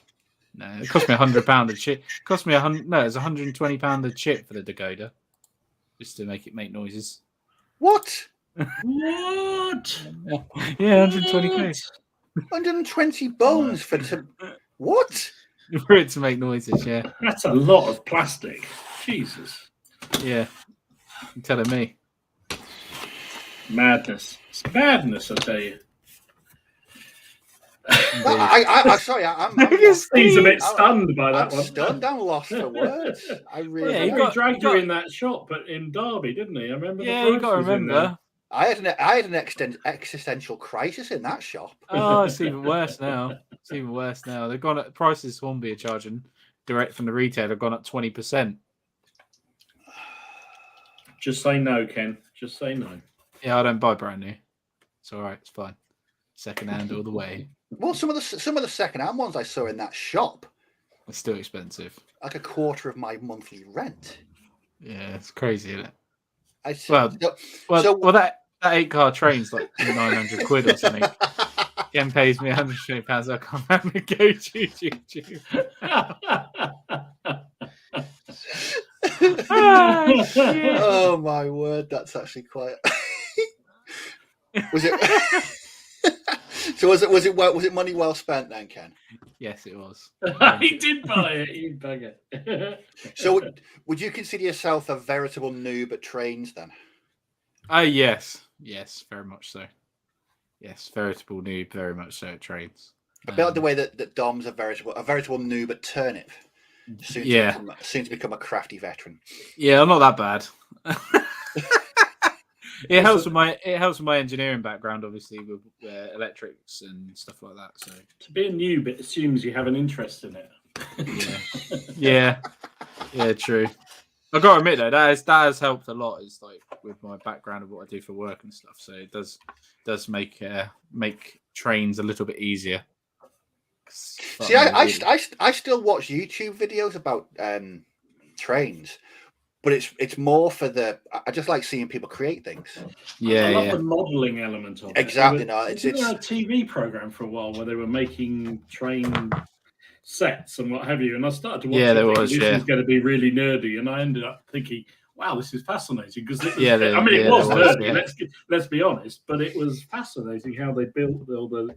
It cost me £100 a chip. It cost me it's £120 a chip for the decoder, just to make it make noises. What? What? Yeah, 120 120 bones for what? For it to make noises, yeah. That's a lot of plastic. Jesus. Yeah. You're telling me. Madness. It's madness, I tell you. I'm sorry. I'm He's a bit stunned by that I'm one. Stunned. I'm lost for words. I really. Yeah, he dragged you in that shop in Derby, didn't he? I remember. Yeah, you got to remember. I had an existential crisis in that shop. Oh, it's even worse now. They've gone up. Prices Hornby are charging direct from the retailer have gone up 20%. Just say no, Ken. Just say no. Yeah, I don't buy brand new. It's all right. It's fine. Second hand all the way. Well, some of the second hand ones I saw in that shop. It's still expensive. Like a quarter of my monthly rent. Yeah, it's crazy, isn't it? Well, that 8-car train's like £900 or something. Ken pays me £120. I can't remember go to Oh my word, that's actually quite. Was it? So was it money well spent then, Ken? Yes, it was. He did buy it. You bugger. So would you consider yourself a veritable noob at trains then? Yes, very much so. Yes, veritable noob, very much so at trains. A bit like the way that Dom's a veritable noob at turnip. Soon to become a crafty veteran. Yeah, I'm not that bad. It helps with my engineering background, obviously, with electrics and stuff like that. So to be a noob, it assumes you have an interest in it. Yeah, true. I've got to admit though, that has helped a lot. Is like with my background of what I do for work and stuff. So it does make trains a little bit easier. See, I still watch YouTube videos about trains. But it's more for I just like seeing people create things. Yeah, I love the modelling element of it. Exactly. It's a TV program for a while where they were making train sets and what have you. And I started to watch. Yeah, there was. This is going to be really nerdy, and I ended up thinking, "Wow, this is fascinating." Because it was nerdy. Yeah. Let's be honest, but it was fascinating how they built all the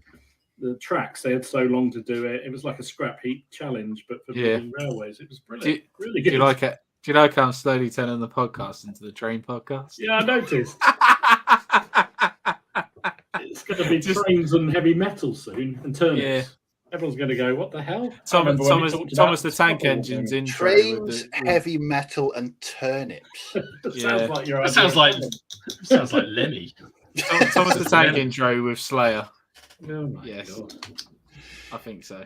tracks. They had so long to do it. It was like a scrap heap challenge, but for building railways, it was brilliant. Really good. Do you like it? Do you like how I'm slowly turning the podcast into the train podcast? Yeah, I noticed. It's going to be trains and heavy metal soon, and turnips. Yeah. Everyone's going to go, what the hell? Thomas the Tank Engine's in trains, heavy metal, and turnips. Sounds like you're. Sounds like Lemmy. Thomas the Tank intro with Slayer. Oh my God. I think so.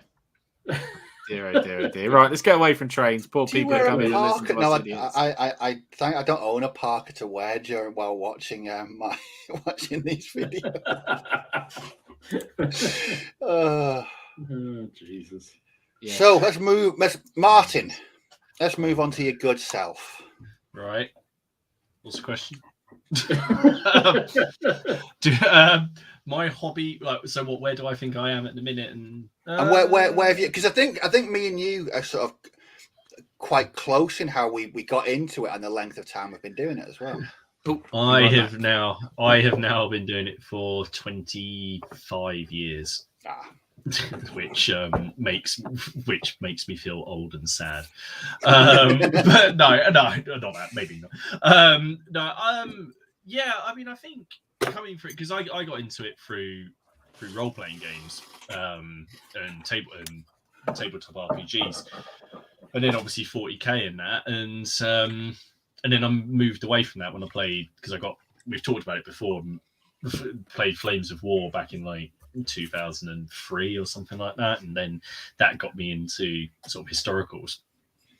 Dear, oh dear, oh dear. Right, let's get away from trains. Poor Do you people that wear come a in and listen parka? to No, us idiots. I think I don't own a parka to wear while watching watching these videos. Oh, Jesus. Yeah. So Martin. Let's move on to your good self. Right. What's the question? My hobby, like, so what? Where do I think I am at the minute? And where have you? Because I think me and you are sort of quite close in how we got into it and the length of time we've been doing it as well. I have now been doing it for 25 years. Which makes me feel old and sad. But no, not that. Maybe not. Yeah. I mean, I think coming through, because I got into it through role playing games and tabletop RPGs, and then obviously 40k in that, and then I moved away from that when I played, because we've talked about it before. Played Flames of War back in like 2003 or something like that, and then that got me into sort of historicals,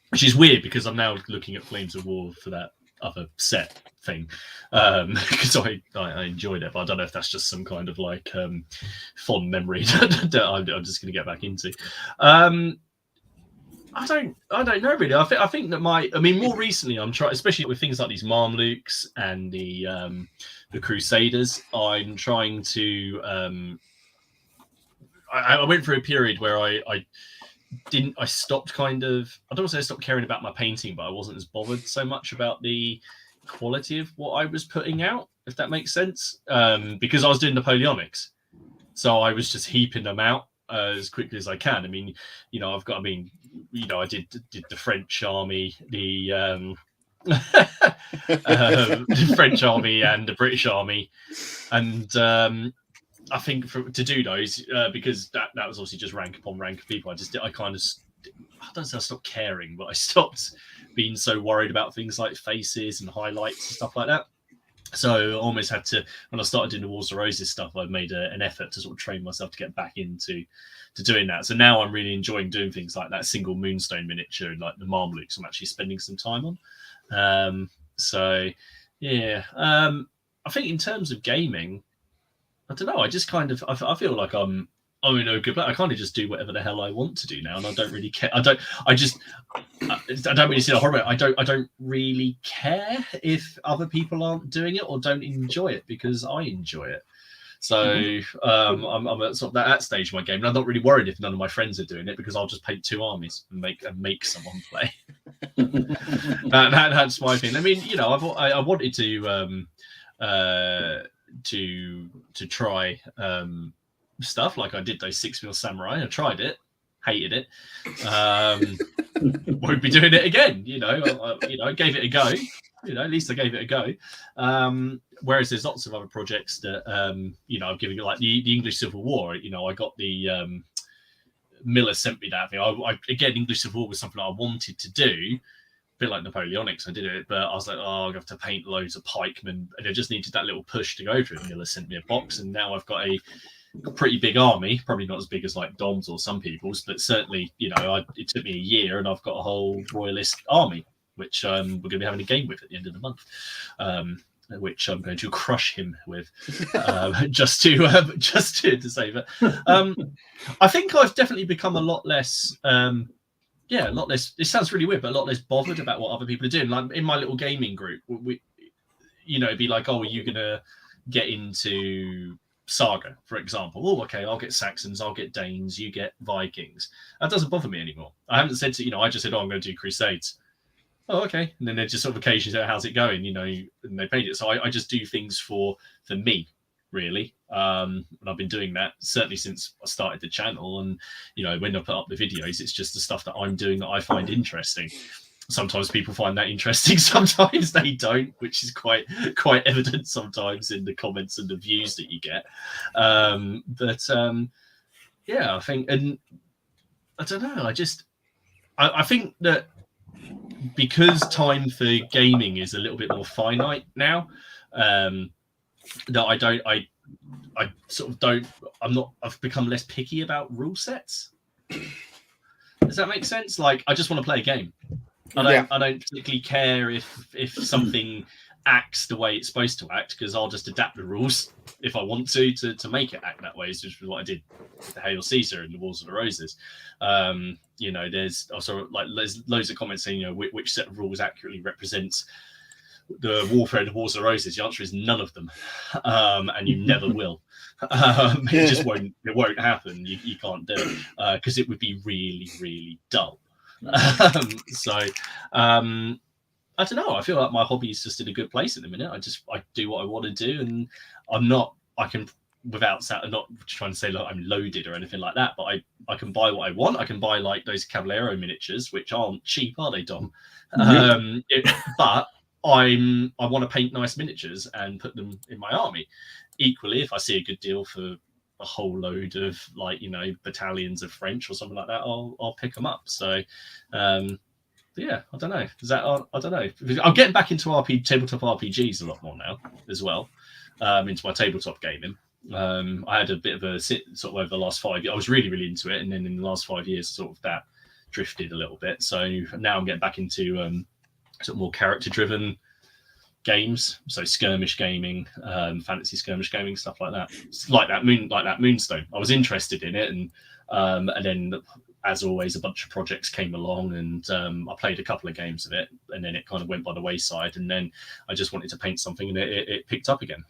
which is weird because I'm now looking at Flames of War for that other set thing, because I enjoyed it, but I don't know if that's just some kind of like fond memory that I'm just going to get back into. I don't know really. I think that more recently I'm trying, especially with things like these Mamluks and the Crusaders, I'm trying to I went through a period where I stopped kind of, I don't want to say I stopped caring about my painting, but I wasn't as bothered so much about the quality of what I was putting out, if that makes sense, because I was doing Napoleonics, so I was just heaping them out as quickly as I can. I mean, I did the French army, the French army and the British army, and I think to do those, because that was obviously just rank upon rank of people, I don't say I stopped caring, but I stopped being so worried about things like faces and highlights and stuff like that. So I almost had to, when I started doing the Wars of Roses stuff, I made an effort to sort of train myself to get back into doing that. So now I'm really enjoying doing things like that single moonstone miniature and like the Marmluks I'm actually spending some time on. So yeah, I think in terms of gaming, I don't know. I just kind of I feel like I'm in a good place. I kind of just do whatever the hell I want to do now, and I don't really care. I don't really see the horror. I don't really care if other people aren't doing it or don't enjoy it, because I enjoy it. So I'm at sort of that stage of my game, and I'm not really worried if none of my friends are doing it, because I'll just paint 2 armies and make someone play. That's my thing. I mean, I wanted to try stuff like I did those 6mm samurai. I tried it, hated it. Won't be doing it again. I gave it a go. At least I gave it a go. Whereas there's lots of other projects that I've given you, like the English Civil War. I got the Miller sent me that thing. Again, English Civil War was something I wanted to do. Bit like Napoleonics, I did it, but I was like, I have to paint loads of pikemen, and I just needed that little push to go through. Miller sent me a box, and now I've got a pretty big army, probably not as big as like Dom's or some people's, but certainly, it took me a year, and I've got a whole royalist army, which we're going to be having a game with at the end of the month, which I'm going to crush him with, just to save it. I think I've definitely become a lot less. A lot less. It sounds really weird, but a lot less bothered about what other people are doing. Like in my little gaming group, it'd be like, "Oh, are you gonna get into Saga, for example?" "Oh, okay, I'll get Saxons, I'll get Danes, you get Vikings." That doesn't bother me anymore. I haven't said to I just said, "Oh, I'm going to do Crusades." "Oh, okay," and then they're just sort of occasionally say, "How's it going?" And they paint it. So I just do things for me, really. And I've been doing that certainly since I started the channel, and when I put up the videos, it's just the stuff that I'm doing that I find interesting. Sometimes people find that interesting, sometimes they don't, which is quite evident sometimes in the comments and the views that you get. I think, and I don't know, I think that because time for gaming is a little bit more finite now, that I've become less picky about rule sets. Does that make sense? Like, I just want to play a game. I don't particularly care if something acts the way it's supposed to act, because I'll just adapt the rules if I want to make it act that way, which is what I did with the Hail Caesar and the Wars of the Roses. There's also there's loads of comments saying, which set of rules accurately represents the warfare and the Wars of the Roses. The answer is none of them, and you never will. It just won't. It won't happen. You can't do it because it would be really, really dull. I don't know. I feel like my hobby is just in a good place at the minute. I do what I want to do, and I'm not trying to say like I'm loaded or anything like that, but I can buy what I want. I can buy like those Caballero miniatures, which aren't cheap, are they, Dom? But I want to paint nice miniatures and put them in my army. Equally, if I see a good deal for a whole load of battalions of French or something like that, I'll pick them up. So yeah, I don't know. I don't know. I'm getting back into tabletop RPGs a lot more now as well. Into my tabletop gaming. I had a bit of a sit sort of over the last 5 years. I was really, really into it, and then in the last 5 years, sort of that drifted a little bit. So now I'm getting back into sort of more character-driven games, so skirmish gaming, fantasy skirmish gaming, stuff like that. It's like that Moonstone. I was interested in it, and then as always, a bunch of projects came along, and I played a couple of games of it, and then it kind of went by the wayside, and then I just wanted to paint something, and it picked up again.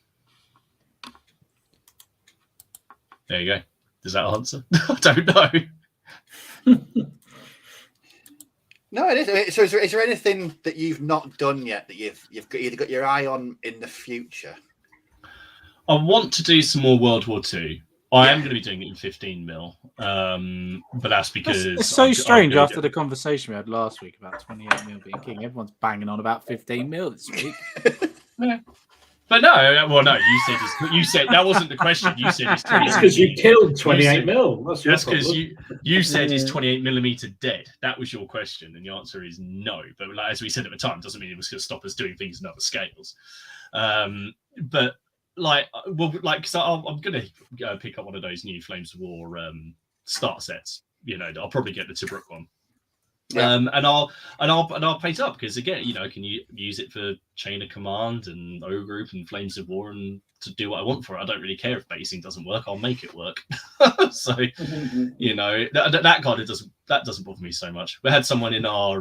There you go. Does that answer? I don't know. No, it is. So, is there anything that you've not done yet that you've either got your eye on in the future? I want to do some more World War II. I am going to be doing it in 15 mil, but that's because it's so strange after the conversation we had last week about 28 mil being king. Everyone's banging on about 15 mil this week. Yeah. But no. You said that wasn't the question. You said it's 28. That's because you killed 28 mil. That's because you said is 28 millimeter dead. That was your question, and the answer is no. But as we said at the time, doesn't mean it was going to stop us doing things in other scales. But because I'm going to pick up one of those new Flames of War start sets. I'll probably get the Tobruk one. Yeah. And I'll paint up because again, can you use it for Chain of Command and O Group and Flames of War and to do what I want for it. I don't really care if basing doesn't work. I'll make it work. So that kind of doesn't bother me so much. We had someone in our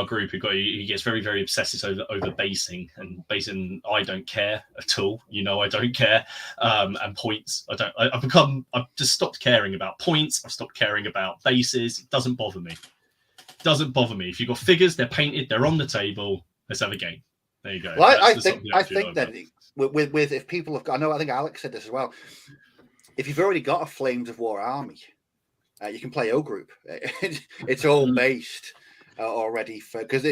group who gets very, very obsessive over basing, and basing I don't care at all. I don't care. And points, I've just stopped caring about points. I've stopped caring about bases. It doesn't bother me. If you've got figures, they're painted, they're on the table. Let's have a game. There you go. Well, I think that with if people have, I think Alex said this as well. If you've already got a Flames of War army, you can play O Group. It's all based already because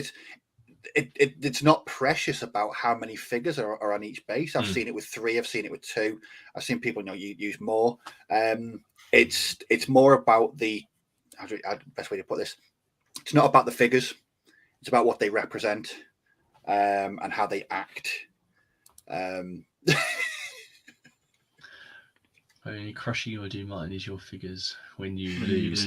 it's not precious about how many figures are on each base. I've seen it with 3. I've seen it with 2. I've seen people use more. It's more about the best way to put this. It's not about the figures. It's about what they represent and how they act. Only crushing you or do Martin is your figures when you lose.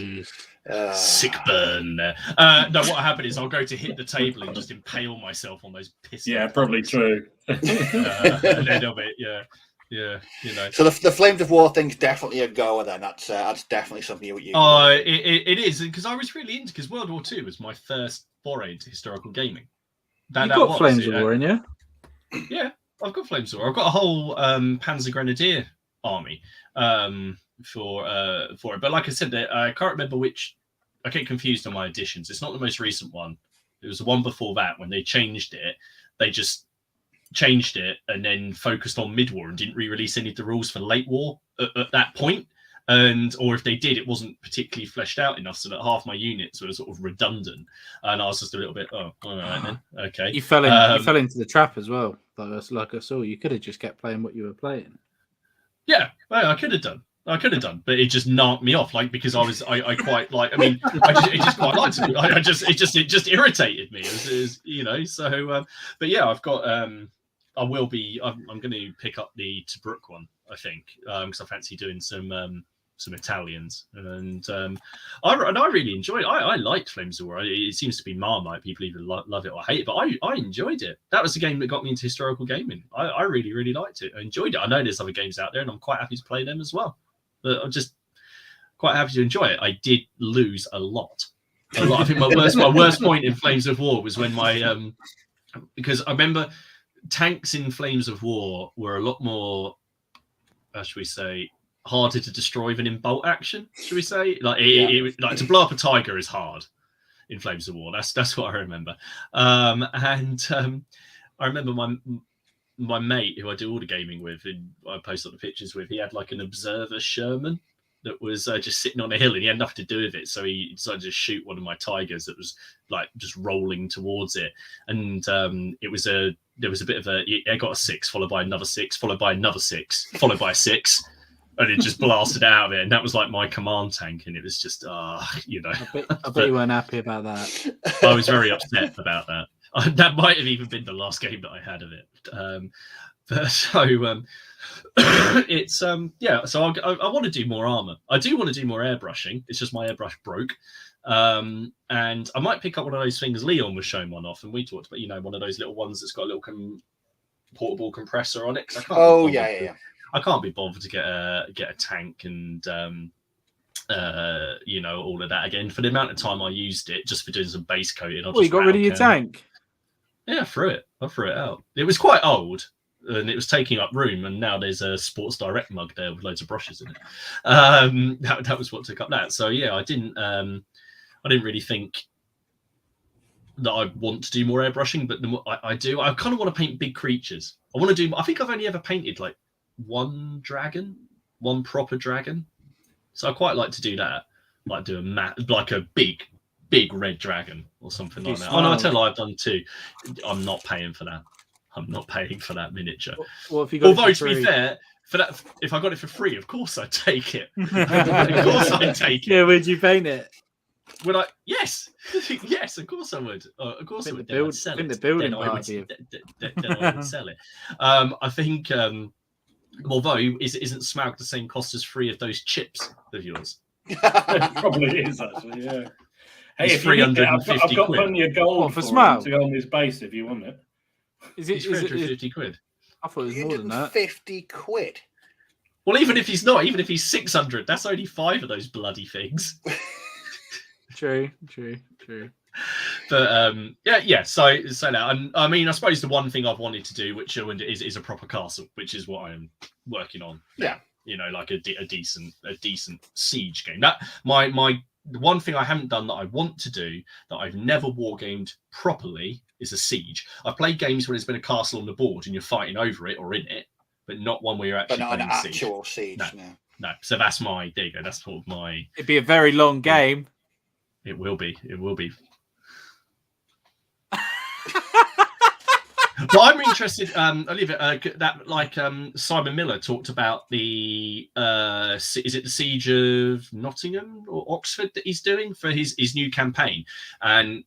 Sick burn there. No, what happened is I'll go to hit the table and just impale myself on those pistons. Yeah, probably true. And then of it, yeah. So the Flames of War thing's definitely a goer. Then that's definitely something you. It is because I was really into because World War II was my first foray into historical gaming. You've got Flames of War in you? Yeah, I've got Flames of War. I've got a whole Panzer Grenadier army for it, but like I said, I can't remember which. I get confused on my editions. It's not the most recent one. It was the one before that when they changed it. They just changed it and then focused on mid-war and didn't re-release any of the rules for late war at that point. Or if they did, it wasn't particularly fleshed out enough so that half my units were sort of redundant. And I was just a little bit, all right then, okay. You fell into the trap as well. Like I saw, you could have just kept playing what you were playing. Yeah, well, I could have done, but it just knocked me off. Like because I quite like. I mean, it just quite liked it. It just irritated me. So. But yeah, I've got. I'm going to pick up the Tobruk one. I think because I fancy doing some some Italians, and I really enjoyed it. I liked Flames of War. It seems to be Marmite. People either love it or hate it, but I enjoyed it. That was the game that got me into historical gaming. I really, really liked it. I enjoyed it. I know there's other games out there, and I'm quite happy to play them as well. But I'm just quite happy to enjoy it. I did lose a lot. I think my worst point in Flames of War was when my because I remember tanks in Flames of War were a lot more, how should we say, harder to destroy than in bolt action, should we say? Like like to blow up a tiger is hard in Flames of War. That's what I remember. I remember my mate who I do all the gaming with, and I post up the pictures with, he had like an observer Sherman that was just sitting on a hill, and he had nothing to do with it, so he decided to shoot one of my tigers that was like just rolling towards it, and there was a bit of I got a 6 followed by another 6 followed by another 6 followed by a 6, and it just blasted out of it, and that was like my command tank, and it was just I bet you weren't happy about that. I was very upset about that. That might have even been the last game that I had of it. It's so I want to do more armor. I do want to do more airbrushing. It's just my airbrush broke, and I might pick up one of those things Leon was showing one off, and we talked about, one of those little ones that's got a little portable compressor on it. I can't be bothered to get a tank and all of that again for the amount of time I used it just for doing some base coating. You got rid of your tank? Yeah, I threw it out. It was quite old, and it was taking up room, and now there's a Sports Direct mug there with loads of brushes in it. That was what took up that. So yeah, I didn't really think that I want to do more airbrushing, but the more I do, I kind of want to paint big creatures. I think I've only ever painted like one proper dragon. So I quite like to do that, like do a big red dragon or something like that. Oh no, I tell you, I've done 2. I'm not paying for that. I'm not paying for that miniature. Well, if you got Although, to be fair, for that, if I got it for free, of course I'd take it. Of course I'd take it. Yeah, would you paint it? Would I? Yes, yes, of course I would. Of course I would. Then I would sell it. I think, although it isn't Smaug the same cost as 3 of those chips of yours? It probably is, actually, yeah. Hey, it's 350 I've got quid. plenty of gold for Smaug to go on this base if you want it. Is it 350 quid? I thought it was more than that. 50 quid. Well, even if he's 600, that's only 5 of those bloody things. True. But yeah. So that, I mean, I suppose the one thing I've wanted to do, which is a proper castle, which is what I'm working on. Yeah, like a decent siege game. That the one thing I haven't done that I want to do that I've never wargamed properly is a siege. I've played games where there's been a castle on the board and you're fighting over it or in it, but not one where you're actually playing an siege. Actual siege. No. So that's there you go. That's sort of my. It'd be a very long game. It will be. But I'm interested, Olivia, that Simon Miller talked about the is it the Siege of Nottingham or Oxford that he's doing for his new campaign, and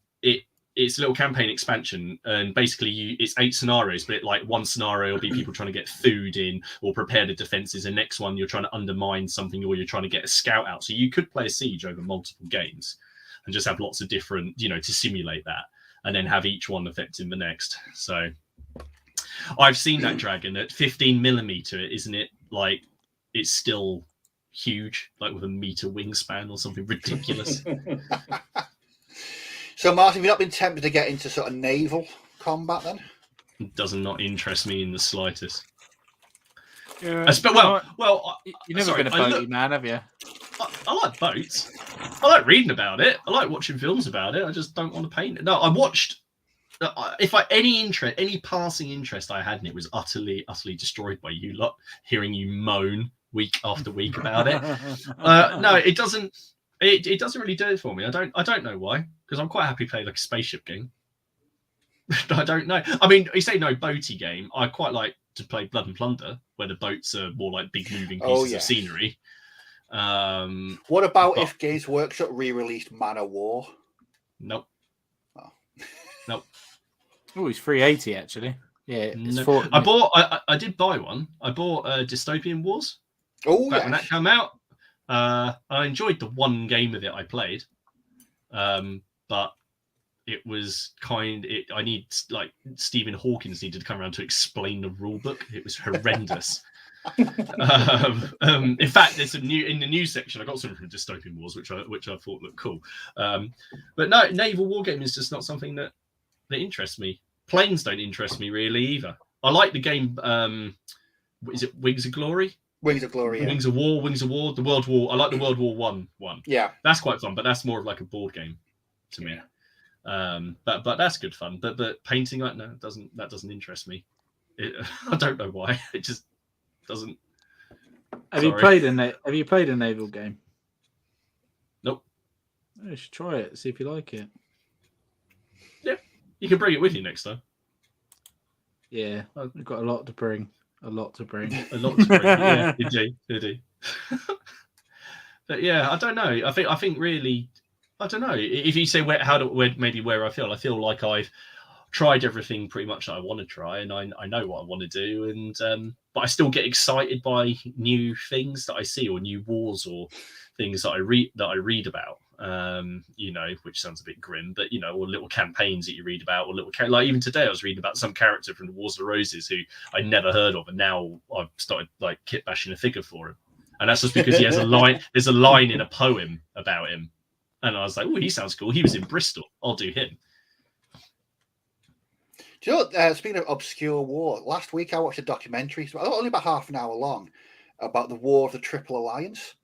it's a little campaign expansion, and basically it's 8 scenarios, but one scenario will be people trying to get food in or prepare the defenses, and next one you're trying to undermine something or you're trying to get a scout out. So you could play a siege over multiple games and just have lots of different, to simulate that, and then have each one affecting the next. So I've seen that dragon at 15mm, isn't it? It's still huge, with a meter wingspan or something ridiculous. So, Martin, have you not been tempted to get into sort of naval combat then? It does not interest me in the slightest. Yeah, you've never been a boaty man, have you? I like boats. I like reading about it. I like watching films about it. I just don't want to paint it. No, I watched. Any passing interest I had in it was utterly destroyed by you lot. Hearing you moan week after week about it. No, it doesn't. It doesn't really do it for me. I don't know why. Because I'm quite happy to play a spaceship game. I don't know. I mean, you say no boaty game. I quite like to play Blood and Plunder, where the boats are more like big moving pieces of scenery. What about if Games Workshop re-released Man of War? Nope. Oh. Nope. Oh, it's 380 actually. Yeah, it's I did buy one. I bought Dystopian Wars. Oh, back when that came out. I enjoyed the one game of it I played, but it was I need like Stephen Hawkins needed to come around to explain the rule book. It was horrendous. In fact, there's in the news section. I got something from Dystopian Wars, which I thought looked cool. But no, naval wargaming is just not something that interests me. Planes don't interest me really either. I like the game. Is it Wings of Glory? Wings of Glory. Yeah. Wings of War. The World War. I like the World War one. Yeah, that's quite fun, but that's more of like a board game to me. But that's good fun. But painting like that doesn't interest me. I don't know why. It just doesn't. Have you played a naval game? Nope. You should try it. See if you like it. Yeah, you can bring it with you next time. Yeah, I've got a lot to bring. Yeah, indeed. But yeah, I don't know. I think really, I don't know. If you say where I feel like I've tried everything pretty much that I want to try, and I know what I want to do, and but I still get excited by new things that I see, or new wars, or things that I read about. Which sounds a bit grim, but or little campaigns that you read about, or like even today I was reading about some character from the Wars of the Roses who I never heard of, and now I've started like kit bashing a figure for him, and that's just because he has a line. There's a line in a poem about him, and I was like, oh, he sounds cool. He was in Bristol. I'll do him. Do you know, speaking of obscure war, last week I watched a documentary, only about half an hour long, about the War of the Triple Alliance.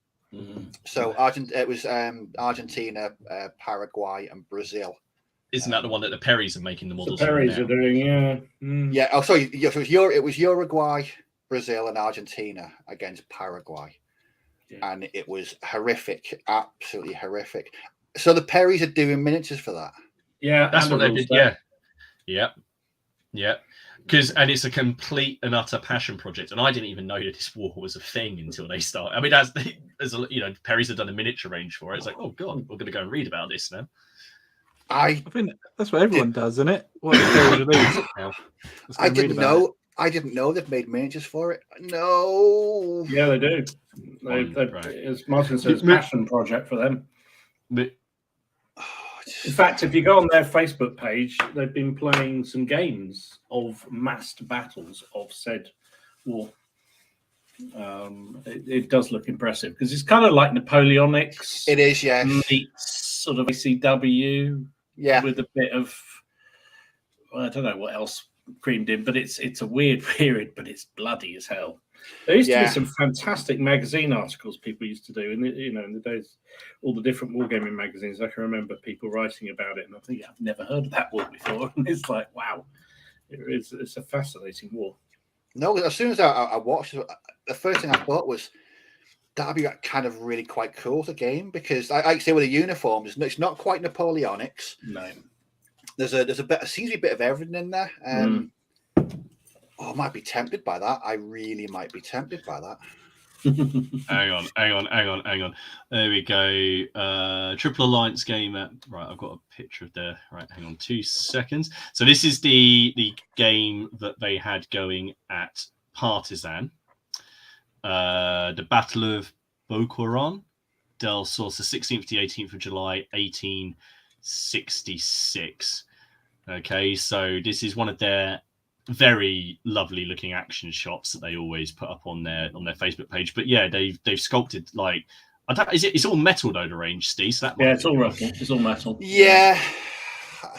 So it was Argentina, Paraguay, and Brazil. Isn't that the one that the Perrys are making the models? The Perrys are doing, yeah. Yeah. Oh, sorry. Yeah, so it was Uruguay, Brazil, and Argentina against Paraguay, and it was horrific, absolutely horrific. So the Perrys are doing miniatures for that. Yeah, that's what they did. Yeah. And it's a complete and utter passion project, and I didn't even know that this war was a thing until they started. I mean, Perry's have done a miniature range for it. It's like, oh god, we're going to go and read about this now. I think that's what everyone does, isn't it? What are these? I didn't know. I didn't know they'd made miniatures for it. No. Yeah, they do. As Martin says, passion project for them. In fact, if you go on their Facebook page, they've been playing some games of massed battles of said war. It does look impressive because it's kind of like Napoleonics. It is, yeah. Meets sort of ACW, yeah, with a bit of I don't know what else creamed in, but it's a weird period, but it's bloody as hell. There used to be some fantastic magazine articles people used to do in the days, all the different wargaming magazines. I can remember people writing about it, and I think I've never heard of that war before. And it's like, wow, it's a fascinating war. No, as soon as I watched it, the first thing I thought was that'd be kind of really quite cool to game, because I say with the uniforms, it's not quite Napoleonics. No, there's a seems to be a bit of everything in there. I might be tempted by that. I really might be tempted by that. Hang on. There we go. Triple Alliance game right. I've got a picture of there. Right, hang on 2 seconds. So this is the game that they had going at Partisan. The Battle of Boqueron del Source, the 16th to the 18th of July, 1866. Okay, so this is one of their very lovely looking action shots that they always put up on their Facebook page. But yeah, they've sculpted like it's all metal though, the range, Steve. So it's all metal. It's all metal. Yeah.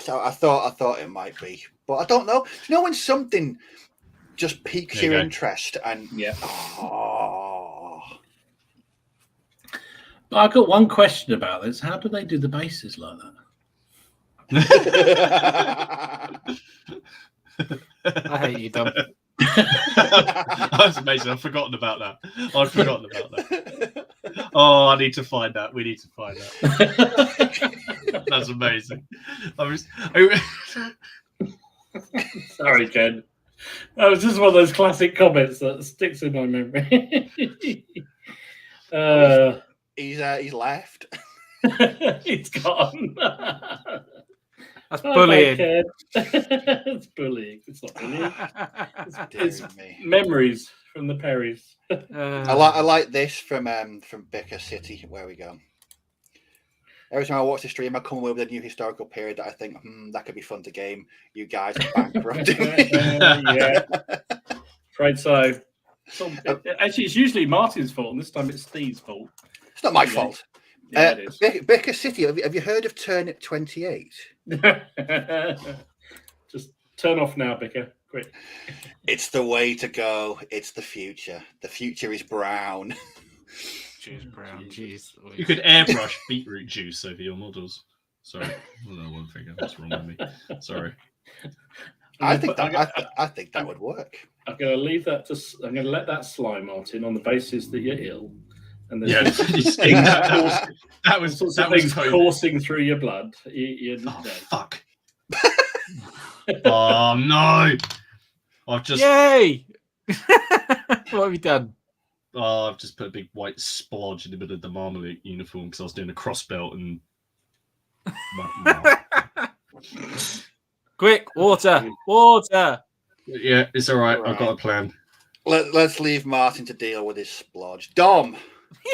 So I thought it might be, but I don't know. You know when something just piques your interest and But I've got one question about this. How do they do the bases like that? I hate you, Dom. That's amazing. I've forgotten about that. Oh, I need to find that. We need to find that. That's amazing. Sorry, Ken. That was just one of those classic comments that sticks in my memory. He's left. He's gone. That's bullying. It's bullying. It's not bullying. It's memories from the Perrys. I like this from Bicker City. Where we go. Every time I watch the stream, I come away with a new historical period that I think, that could be fun to game. You guys are bankrupting me. Yeah, afraid so. Actually, it's usually Martin's fault, and this time it's Steve's fault. It's not my fault. Yeah, it is. Bicker City, have you heard of Turnip 28? Just turn off now, Bicker. Quick. It's the way to go. It's the future. The future is brown. Jeez, brown. Jeez. You could airbrush beetroot juice over your models. Sorry, one figure. What's wrong with me? Sorry. I think that would work. I'm going to leave that to. I'm going to let that slide, Martin, on the basis that you're ill, and Yeah, that was coursing through your blood. You're Oh, dead. fuck. Oh no! I've just Yay! What have you done? I've just put a big white splodge in the middle of the Marmalade uniform because I was doing a cross belt and. Quick, water. Yeah, it's all right. I've got a plan. Let's leave Martin to deal with his splodge. Dom.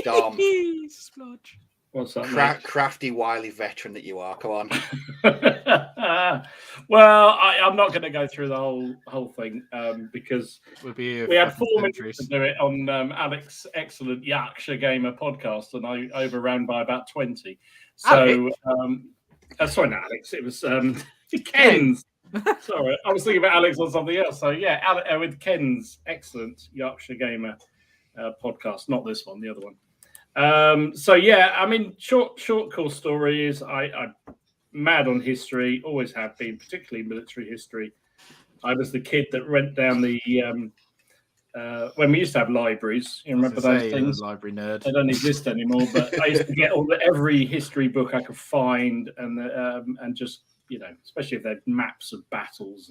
Splodge. What's that? Crafty, wily veteran that you are. Come on. Well, I'm not going to go through the whole thing because we had 4 minutes to do it on Alex's excellent Yorkshire Gamer podcast, and I overran by about 20. So, sorry, not Alex. It was Ken's. Sorry, I was thinking about Alex on something else. So yeah, with Ken's excellent Yorkshire Gamer podcast, not this one, the other one. So yeah, I mean, short course story is I'm mad on history, always have been, particularly military history. I was the kid that went down the when we used to have libraries. You remember those things? Library nerd. They don't exist anymore, but I used to get every history book I could find, and just, you know, especially if they had maps of battles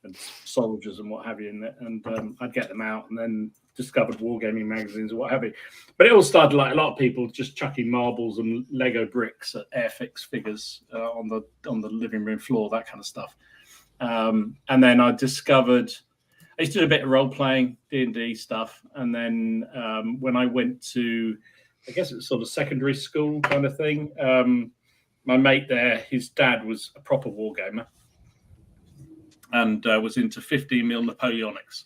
and soldiers and what have you, and I'd get them out, and then discovered wargaming magazines or what have you. But it all started like a lot of people just chucking marbles and Lego bricks at Airfix figures on the living room floor, that kind of stuff. And then I discovered I used to do a bit of role playing, D&D stuff, and then when I went to, I guess it was sort of secondary school kind of thing. My mate there, his dad was a proper wargamer and was into 15mm Napoleonics.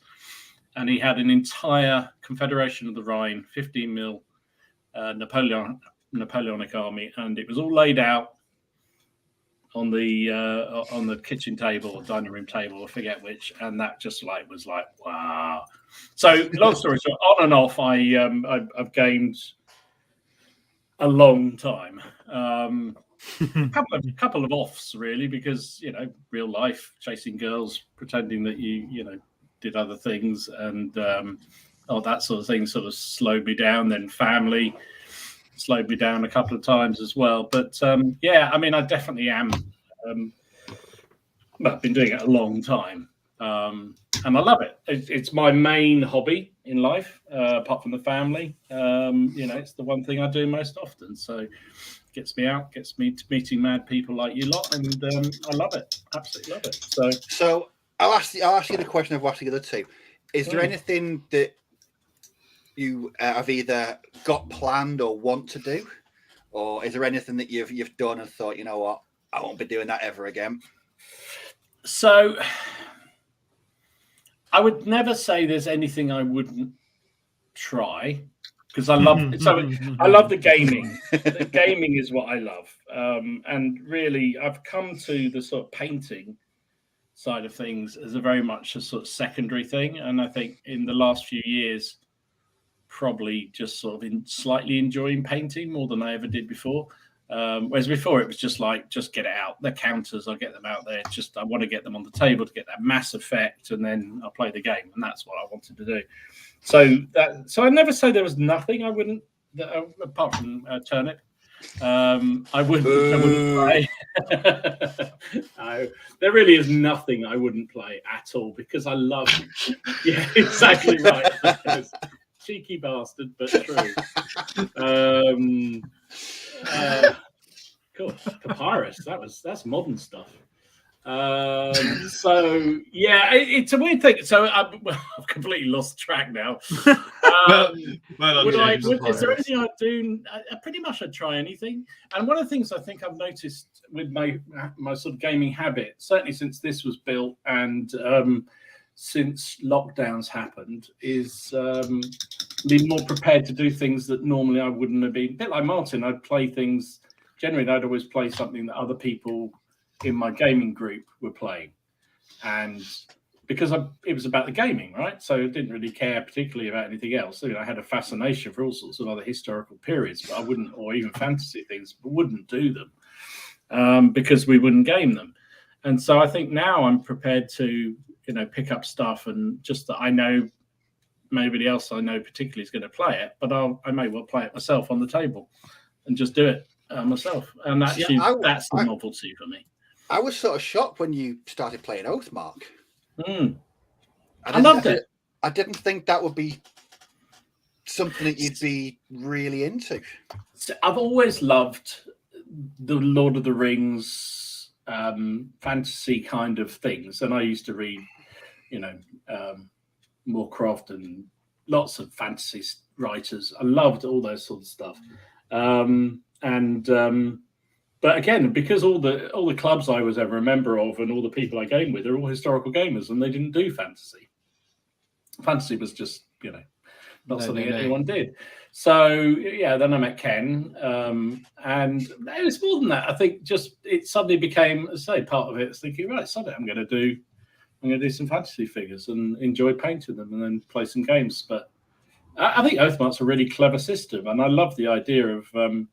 And he had an entire Confederation of the Rhine, 15mm Napoleonic army, and it was all laid out on the kitchen table or dining room table, I forget which, and that just was like wow. So long story short, on and off, I've gamed a long time. Couple of offs really, because, you know, real life, chasing girls, pretending that you know did other things, and that sort of thing sort of slowed me down. Then family slowed me down a couple of times as well. But yeah, I mean, I definitely am. I've been doing it a long time, and I love it. It's my main hobby in life, apart from the family. You know, it's the one thing I do most often. So gets me out, gets me to meeting mad people like you lot, and I love it. Absolutely love it. So I'll ask you the question I've asked the other two. Is there anything that you have either got planned or want to do, or is there anything that you've done and thought, you know what, I won't be doing that ever again? So I would never say there's anything I wouldn't try, because I love I love the gaming. The gaming is what I love, and really I've come to the sort of painting side of things as a very much a sort of secondary thing, and I think in the last few years probably just sort of slightly enjoying painting more than I ever did before. Whereas before it was just get it out. The counters, I'll get them out there. Just I want to get them on the table to get that mass effect, and then I'll play the game, and that's what I wanted to do. So I'd never say there was nothing I wouldn't, apart from Turnip. I wouldn't play. No, there really is nothing I wouldn't play at all, because I love. Yeah, exactly right. Cheeky bastard, but true. Cool. Papyrus. That's modern stuff. So yeah, it's a weird thing. So I've completely lost track now. Well, is there anything I'd do? Pretty much I'd try anything. And one of the things I think I've noticed with my sort of gaming habit, certainly since this was built and since lockdowns happened, is being more prepared to do things that normally I wouldn't have been. A bit like Martin, I'd play things. Generally, I'd always play something that other people in my gaming group were playing, and because it was about the gaming, right? So I didn't really care particularly about anything else. I had a fascination for all sorts of other historical periods, but I wouldn't, or even fantasy things, but wouldn't do them because we wouldn't game them. And so I think now I'm prepared to, pick up stuff, and just that I know nobody else I know particularly is going to play it, but I may well play it myself on the table and just do it myself. And actually, that's the novelty for me. I was sort of shocked when you started playing Oathmark. I loved it. I didn't think that would be something that you'd be really into. So I've always loved the Lord of the Rings fantasy kind of things, and I used to read, Moorcroft and lots of fantasy writers. I loved all those sort of stuff, but again, because all the clubs I was ever a member of and all the people I game with are all historical gamers, and they didn't do fantasy. Fantasy was just, not something anyone did. So then I met Ken, and it was more than that. I think just it suddenly became, as I say, part of it. It's thinking, right, Sunday I'm going to do some fantasy figures and enjoy painting them, and then play some games. But I think Oathmark's a really clever system, and I love the idea of being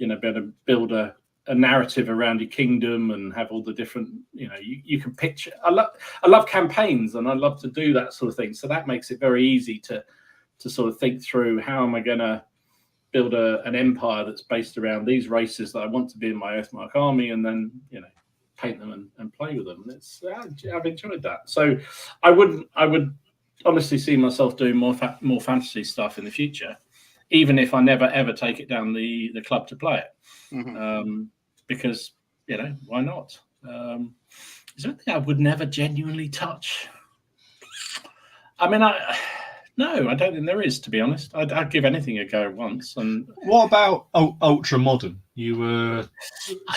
able to build a narrative around your kingdom and have all the different, you can picture. I love campaigns, and I love to do that sort of thing. So that makes it very easy to sort of think through, how am I going to build an empire that's based around these races that I want to be in my Oathmark army, and then paint them and play with them. And I've enjoyed that. So I would honestly see myself doing more fantasy stuff in the future, even if I never ever take it down the club to play it. Because why not? Is there anything I would never genuinely touch? I mean, no, I don't think there is, to be honest. I'd give anything a go once. And what about ultra modern? You were.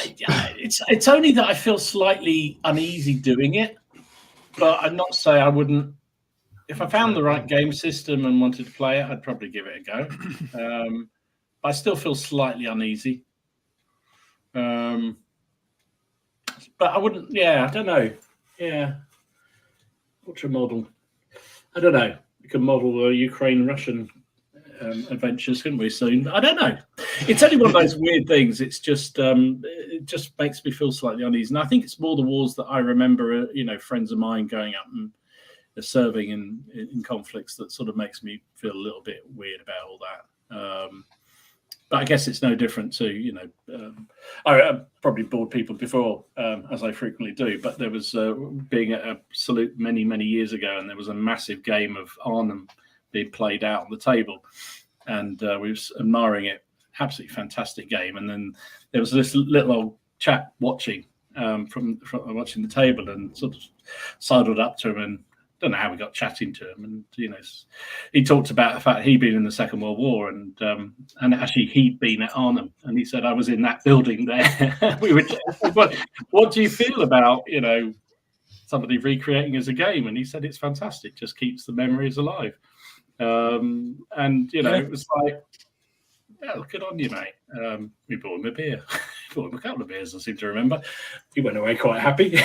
It's only that I feel slightly uneasy doing it, but I'm not saying I wouldn't. If I found the right game system and wanted to play it, I'd probably give it a go. I still feel slightly uneasy. But I wouldn't. Yeah, I don't know. Yeah, ultra model. I don't know. We could model Ukraine-Russian adventures, couldn't we? Soon. I don't know. It's only one of those weird things. It's just it just makes me feel slightly uneasy. And I think it's more the wars that I remember. Friends of mine going up and serving in conflicts that sort of makes me feel a little bit weird about all that. But I guess it's no different to, I probably bored people before, as I frequently do, but there was being at a salute many, many years ago, and there was a massive game of Arnhem being played out on the table, and we were admiring it. Absolutely fantastic game. And then there was this little old chap watching from watching the table, and sort of sidled up to him, and don't know how we got chatting to him, and he talked about the fact he'd been in the Second World War, and actually he'd been at Arnhem, and he said, I was in that building there. We were. What do you feel about somebody recreating as a game? And he said it's fantastic, just keeps the memories alive. It was like, yeah, good on you, mate. We bought him a beer. Bought him a couple of beers, I seem to remember. He went away quite happy.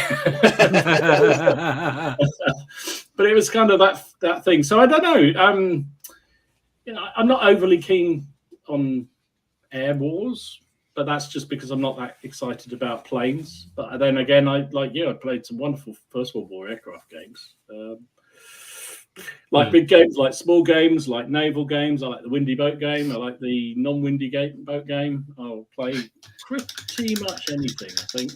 But it was kind of that thing. So I don't know. I'm not overly keen on air wars, but that's just because I'm not that excited about planes. But then again, I played some wonderful First World War aircraft games. Like big games, like small games, like naval games. I like the windy boat game. I like the non-windy boat game. I'll play pretty much anything, I think.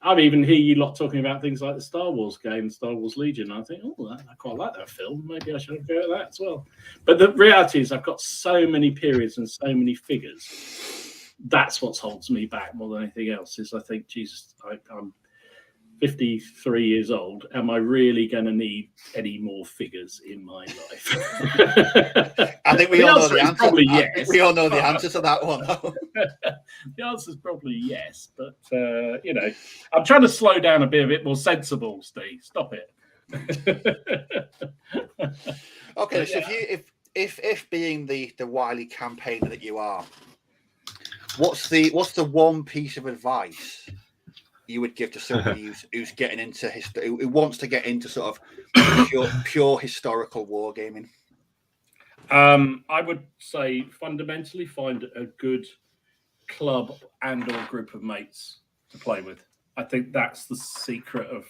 I've even hear you lot talking about things like the Star Wars game, Star Wars Legion. I think, I quite like that film. Maybe I should go at that as well. But the reality is I've got so many periods and so many figures. That's what holds me back more than anything else, is I think, Jesus, I'm 53 years old. Am I really going to need any more figures in my life? I think we all know the answer. Probably yes. We all know the answer to that one. The answer is probably yes, but I'm trying to slow down a bit more sensible, Steve. Stop it. Okay, so if being the wily campaigner that you are, what's the one piece of advice you would give to somebody who's getting into who wants to get into sort of pure historical wargaming? I would say fundamentally find a good club and or group of mates to play with. I think that's the secret of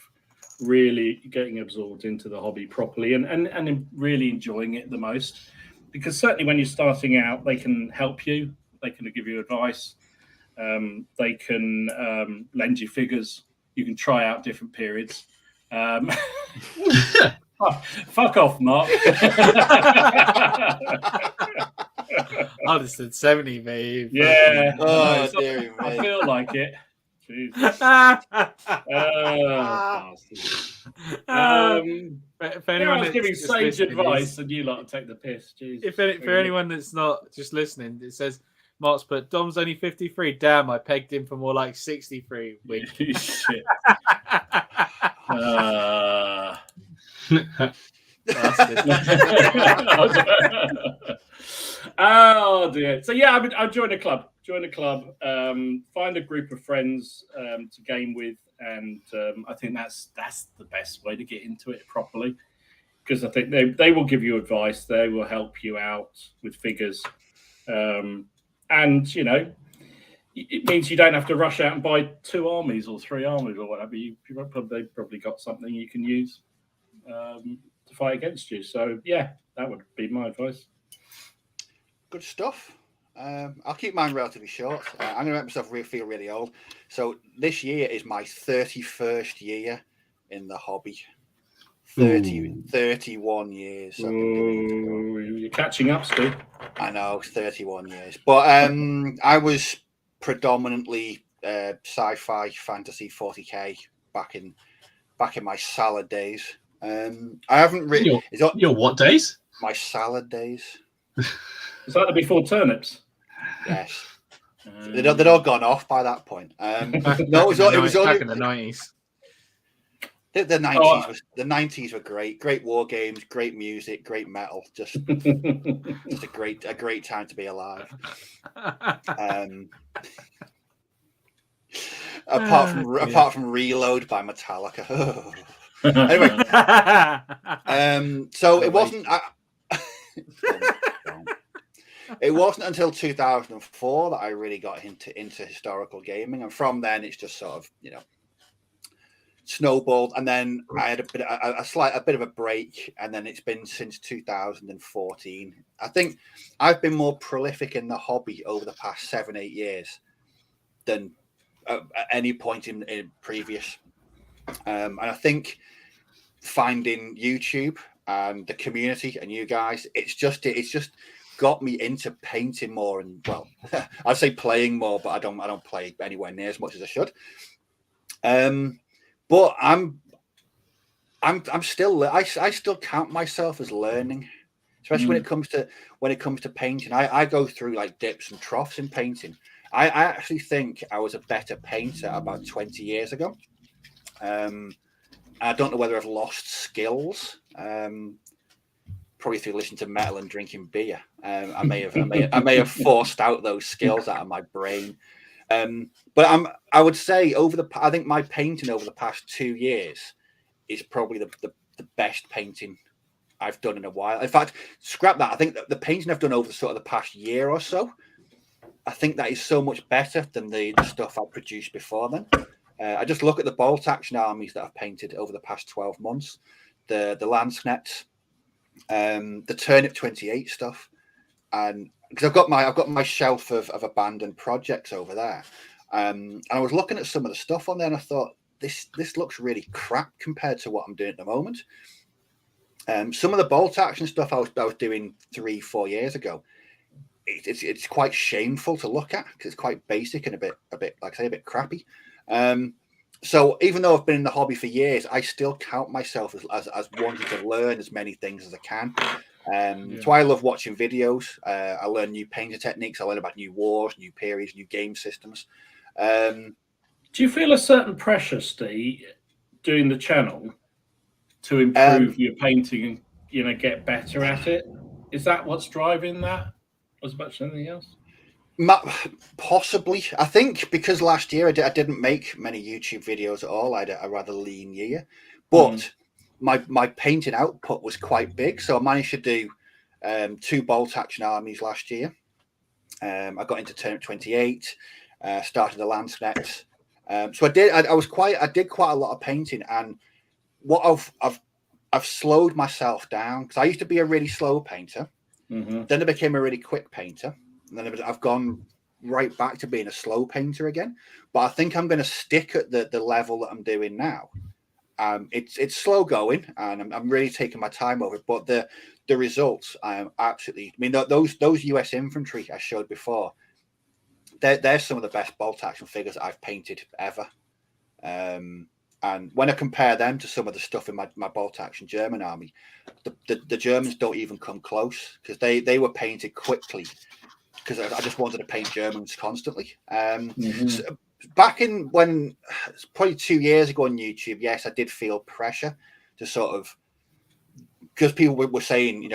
really getting absorbed into the hobby properly and really enjoying it the most. Because certainly when you're starting out, they can help you. They can give you advice. They can lend you figures. You can try out different periods. Fuck off, Mark. I just said 70, babe. Yeah. Oh, dear I me. feel like it. Jesus. For anyone I was giving that's sage listening, advice, and you lot take the piss. Jesus. For anyone that's not just listening, it says Mark's put Dom's only 53. Damn, I pegged him for more like 63. Wink. Shit. Oh dear. So yeah, I'd join a club. Find a group of friends to game with, and I think that's the best way to get into it properly, because I think they will give you advice. They will help you out with figures, and it means you don't have to rush out and buy 2 armies or 3 armies or whatever. You've probably got something you can use to fight against you. So yeah, that would be my advice. Good stuff. I'll keep mine relatively short. I'm going to make myself feel really old. So this year is my 31st year in the hobby. 31 years. I've been doing it. You're catching up, Stu. I know, 31 years. But I was predominantly sci-fi, fantasy, 40k back in my salad days. I haven't really. Your what days? My salad days. Is that before turnips? Yes. They'd all gone off by that point. No, it was only back in the 90s. The 90s the 90s were great war games, great music, great metal, just a great time to be alive. Apart from Reload by Metallica. Anyway, so it wasn't. It wasn't until 2004 that I really got into historical gaming, and from then it's just sort of snowballed. And then I had a bit of a break, and then it's been since 2014. I think I've been more prolific in the hobby over the past 7-8 years than at any point in previous. And I think finding YouTube and the community and you guys, it's just got me into painting more, and well, I'd say playing more, but I don't play anywhere near as much as I should. But I'm still I still count myself as learning, especially when it comes to painting. I go through like dips and troughs in painting. I actually think I was a better painter about 20 years ago. I don't know whether I've lost skills. Probably through listening to metal and drinking beer. I may have forced out those skills out of my brain. But I would say I think my painting over the past 2 years is probably the best painting I've done in a while. In fact, scrap that. I think that the painting I've done over the past year or so, I think that is so much better than the stuff I produced before then. I just look at the bolt action armies that I've painted over the past 12 months, the Landsknets, the Turnip 28 stuff, and because I've got my shelf of abandoned projects over there, and I was looking at some of the stuff on there, and I thought this looks really crap compared to what I'm doing at the moment. Some of the bolt action stuff I was doing 3-4 years ago, it's quite shameful to look at because it's quite basic and a bit like I say, a bit crappy. So even though I've been in the hobby for years, I still count myself as wanting to learn as many things as I can. That's why I love watching videos. I learn new painting techniques. I learn about new wars, new periods, new game systems. Do you feel a certain pressure, Steve, doing the channel to improve your painting and get better at it? Is that what's driving that as much as anything else? Possibly. I think because last year I didn't make many YouTube videos at all. I had a rather lean year, but my painting output was quite big. So I managed to do 2 bolt action armies last year. I got into Turnip 28, started the Landsnecks. So I did quite a lot of painting, and what I've slowed myself down, because I used to be a really slow painter. Then I became a really quick painter. And then I've gone right back to being a slow painter again. But I think I'm going to stick at the level that I'm doing now. It's slow going, and I'm really taking my time over it. But the results, I mean, those US infantry I showed before, they're some of the best bolt action figures that I've painted ever. And when I compare them to some of the stuff in my bolt action German army, the Germans don't even come close, because they were painted quickly, because I just wanted to paint Germans constantly. So back in when it's probably 2 years ago on YouTube, yes, I did feel pressure to sort of, because people were saying,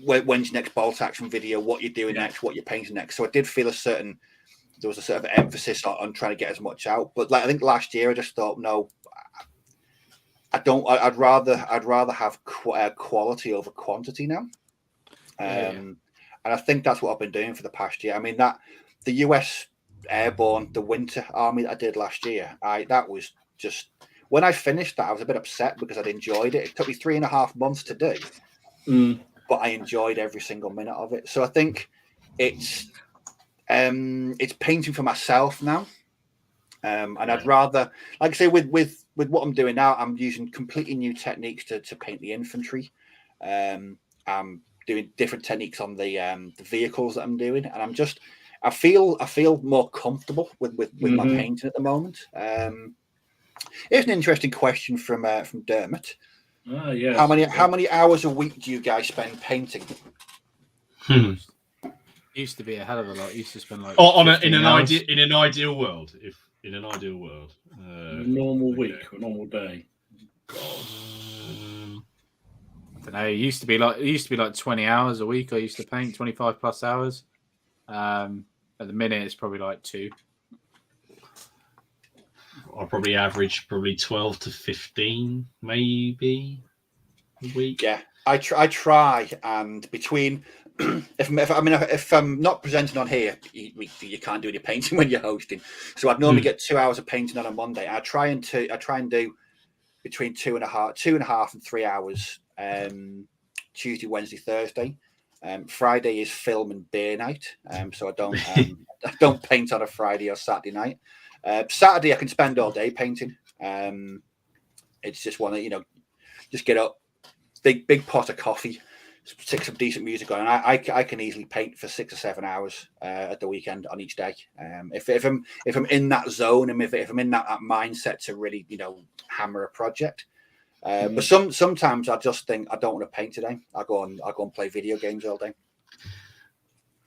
when's your next bolt action video, what you're doing next, what you're painting next. So I did feel there was a sort of emphasis on trying to get as much out. But I think last year I just thought, no, I don't. I'd rather have quality over quantity now. And I think that's what I've been doing for the past year. I mean, the US Airborne, the Winter Army that I did last year, that was just, when I finished that, I was a bit upset because I'd enjoyed it. It took me 3.5 months to do, but I enjoyed every single minute of it. So I think it's painting for myself now, and I'd rather, like I say, with what I'm doing now, I'm using completely new techniques to paint the infantry. I'm doing different techniques on the vehicles that I'm doing, and I feel more comfortable with my painting at the moment. Here's an interesting question from Dermot. Yes. How many hours a week do you guys spend painting? Used to be a hell of a lot. Used to spend like in an ideal world. In an ideal world, a normal week, a normal day. I don't know. It used to be like 20 hours a week. I used to paint 25 plus hours. At the minute, it's probably like 2. I'll probably average 12 to 15, maybe a week. Yeah, I try, and between if I'm not presenting on here, you can't do any painting when you're hosting. So I'd normally get 2 hours of painting on a Monday. I try and do between 2.5 and 3 hours. Tuesday, Wednesday, Thursday. Friday is film and beer night. So I don't paint on a Friday or Saturday night. Saturday I can spend all day painting. It's just one that, just get up, big pot of coffee, stick some decent music on, and I can easily paint for 6 or 7 hours at the weekend on each day. If I'm in that zone, and if I'm in that mindset to really hammer a project. But sometimes I just think I don't want to paint today. I'll go and play video games all day.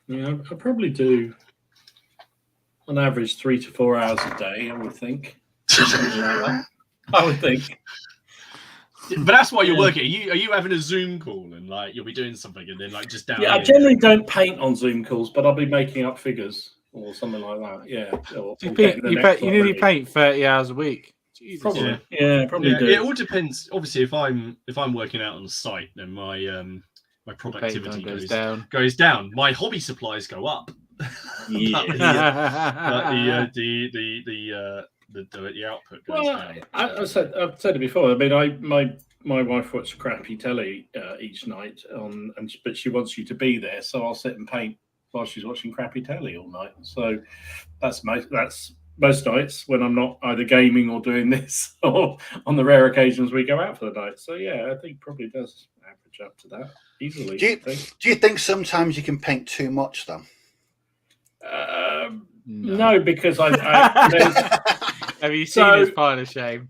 Yeah, I probably do on average 3 to 4 hours a day, I would think. I would think. But that's why you're working. Are you having a Zoom call and you'll be doing something and then just down? Yeah, I generally don't paint on Zoom calls, but I'll be making up figures or something like that. Yeah. You nearly paint 30 hours a week. Jesus. Probably. Yeah, probably do. It all depends. Obviously, if I'm working out on the site, then my productivity goes down. My hobby supplies go up. The output goes down. I've said it before. I mean, my wife watches crappy telly each night, but she wants you to be there, so I'll sit and paint while she's watching crappy telly all night. So that's most nights when I'm not either gaming or doing this, or on the rare occasions we go out for the night. So yeah, I think probably does average up to that easily. Do you think sometimes you can paint too much though? No, because Have you seen his pile of shame?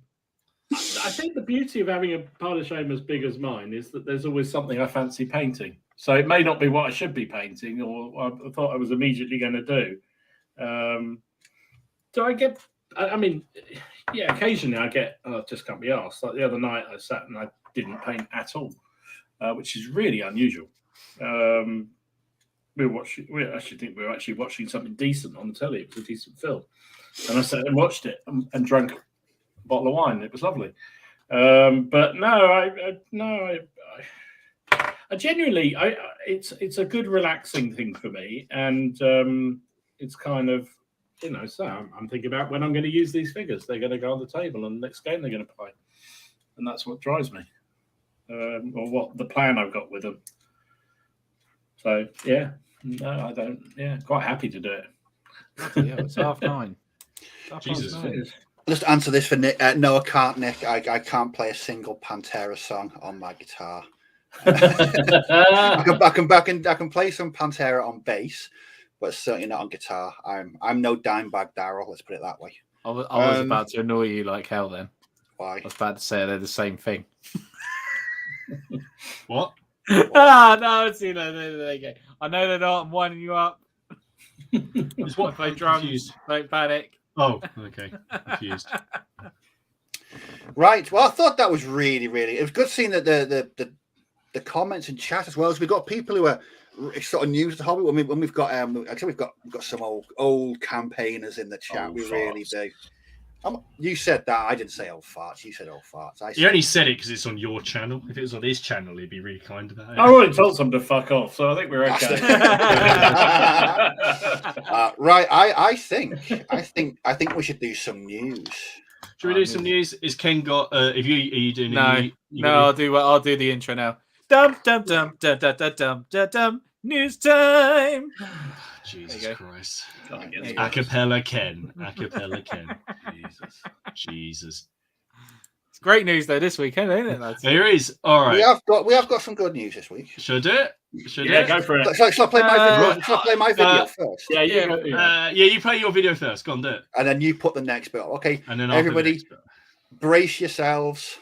I think the beauty of having a pile of shame as big as mine is that there's always something I fancy painting. So it may not be what I should be painting or I thought I was immediately going to do. Do I get... I mean, yeah, occasionally I get, just can't be asked. Like the other night I sat and I didn't paint at all, which is really unusual. We actually think we were actually watching something decent on the telly. It was a decent film. And I sat and watched it and drank a bottle of wine. It was lovely. But no, I genuinely, it's a good relaxing thing for me. And it's kind of, so I'm thinking about when I'm going to use these figures. They're going to go on the table and the next game they're going to play. And that's what drives me. Or what the plan I've got with them. So, yeah. No, I don't. Yeah, quite happy to do it. Yeah, it's 9:30. Jesus. Just answer this for Nick. No, I can't, Nick. I can't play a single Pantera song on my guitar. I can play some Pantera on bass, but certainly not on guitar. I'm no Dimebag Darrell. Let's put it that way. I was about to annoy you like hell. Then why? I was about to say they're the same thing. What? No, see, no, there you go. I know they're not. I'm winding you up. It's what? I play drums. Don't panic. Oh, okay. Confused. Right. Well, I thought that was really, really. It was good seeing that the comments and chat as well as we've got people who are sort of new to the hobby. When we've got actually we've got some old campaigners in the chat. Old we farts. Really do. You said that. I didn't say old farts. You said old farts. You only said it because it's on your channel. If it was on his channel, he'd be really kind about it. I already told them to fuck off, so I think we're okay. Right. I think we should do some news. Should we do some news? Is Ken got? Are you doing? I'll do the intro now. Dum dum dum dum dum dum dum dum. News time. Jesus Christ. Acapella Ken. Jesus. It's great news though this weekend, isn't it, lads? There is. All right. We have got some good news this week. Should I do it? Yeah, go for it. Shall I play my video? Shall I play my video first? Yeah, you play your video first. Go on, do it. And then you put the next bit up. Okay. And then everybody, brace yourselves.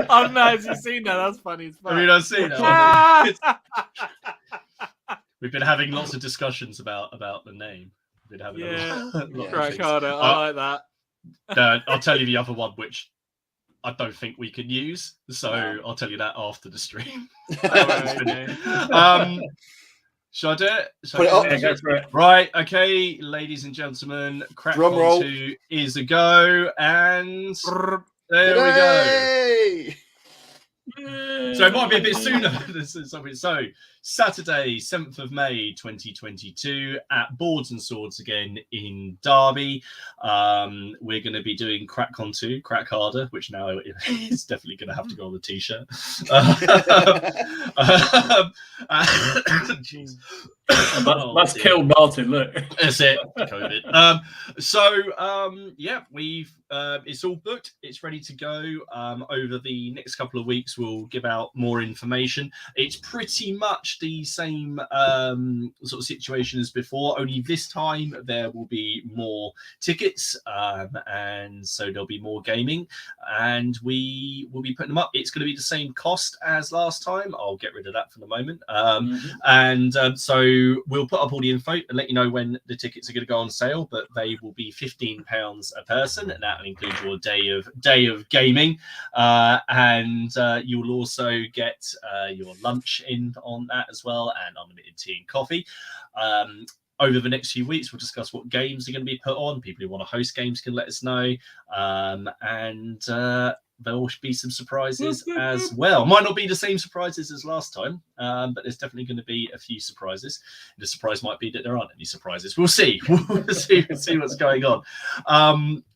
Oh no, have you seen that? That's funny as fuck. Have you not seen that? We've been having lots of discussions about the name. We've been having a lot Crack harder. I like that. I'll tell you the other one, which I don't think we can use. So I'll tell you that after the stream. Shall I do it? Go for it. Right, okay, ladies and gentlemen, Crackpod 2 is a go, and there we go. So it might be a bit sooner. So Saturday, 7th of May, 2022, at Boards and Swords again in Derby. We're going to be doing CrackCon 2, Crack Harder, which now is definitely going to have to go on the t-shirt. That's killed Martin. Look, that's it. COVID. We've it's all booked. It's ready to go. Over the next couple of weeks, we'll give out more information. It's pretty much the same sort of situation as before. Only this time there will be more tickets, and so there'll be more gaming, and we will be putting them up. It's going to be the same cost as last time. I'll get rid of that for the moment. So we'll put up all the info and let you know when the tickets are going to go on sale, but they will be £15 a person, and that will include your day of gaming, and you will also get your lunch in on that as well, and unlimited tea and coffee. Over the next few weeks, we'll discuss what games are going to be put on. People who want to host games can let us know, and there will be some surprises as well. Might not be the same surprises as last time, but there's definitely going to be a few surprises. The surprise might be that there aren't any surprises. We'll see. We'll see what's going on.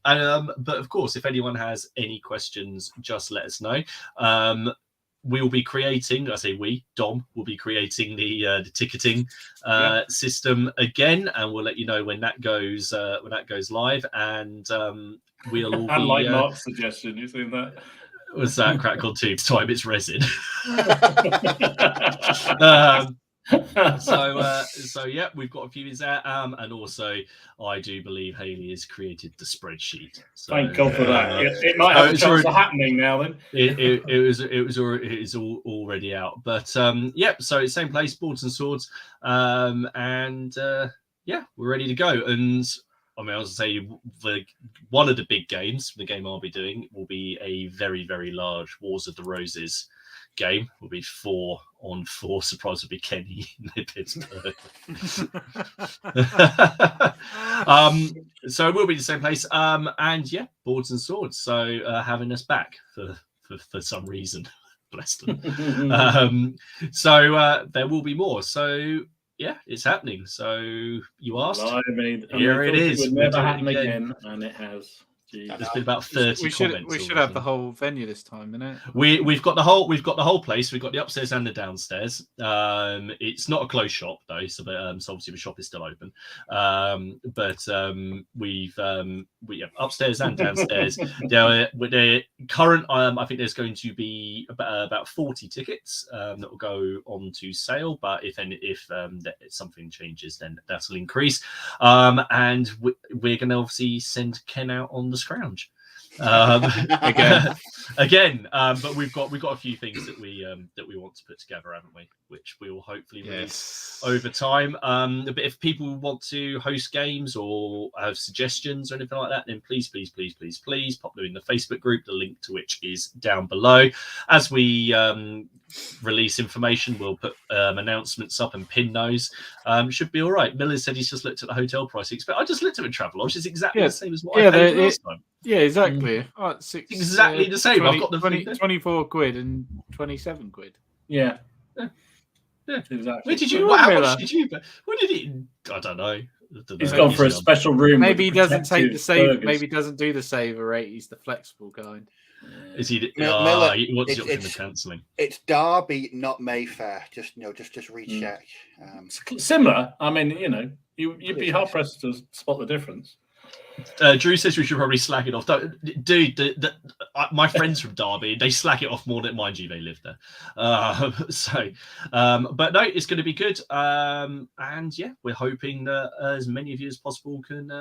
But of course, if anyone has any questions, just let us know. We will be creating, I say we, Dom, will be creating the ticketing system again, and we'll let you know when that goes live. And we'll all be... Unlike Mark's suggestion, you seen that? Was that Crackle 2 time its resin? So yeah, we've got a few in there, and also I do believe Haley has created the spreadsheet. So, thank God for that. It might have a chance of happening now. Then it is already out, but yeah. So it's same place, Boards and Swords, and yeah, we're ready to go. And I mean, I was say one of the big games, the game I'll be doing, will be a very, very large Wars of the Roses game. Will be 4-on-4. Surprise will be Kenny in Pittsburgh. So we'll be the same place. And yeah, Boards and Swords. So having us back for some reason, bless them. So there will be more. So yeah, it's happening. So you asked. Here it is. It would never happen again, and it has. There's been about 30 comments. We should have the whole venue this time, innit? We've got the whole place. We've got the upstairs and the downstairs. It's not a closed shop though, so obviously the shop is still open. But we have upstairs and downstairs. With the current, I think there's going to be about 40 tickets that will go on to sale. But if something changes, then that'll increase. And we're going to obviously send Ken out on the scrounge again. But we've got a few things that we want to put together, haven't we? Which we will hopefully release over time. But if people want to host games or have suggestions or anything like that, then please pop them in the Facebook group, the link to which is down below. As we release information, we'll put announcements up and pin those. Should be all right. Miller said he's just looked at the hotel price. I just looked at a travel, which is exactly the same as what I paid last time. Yeah, exactly. Exactly the same. 20, I've got the 24 quid and 27 quid. Yeah, exactly. Where did you? How much did you? Where did it? I don't know. He's gone for a special room. Maybe he doesn't take the save. Burgers. Maybe he doesn't do the saver rate. He's the flexible kind. Is he? Miller, what's the option of cancelling? It's Derby, not Mayfair. Just recheck. Similar. I mean, you'd be hard pressed to spot the difference. Drew says we should probably slag it off. Dude, my friends from Derby, they slag it off more than, mind you, they live there. But no, it's going to be good. And yeah, we're hoping that as many of you as possible can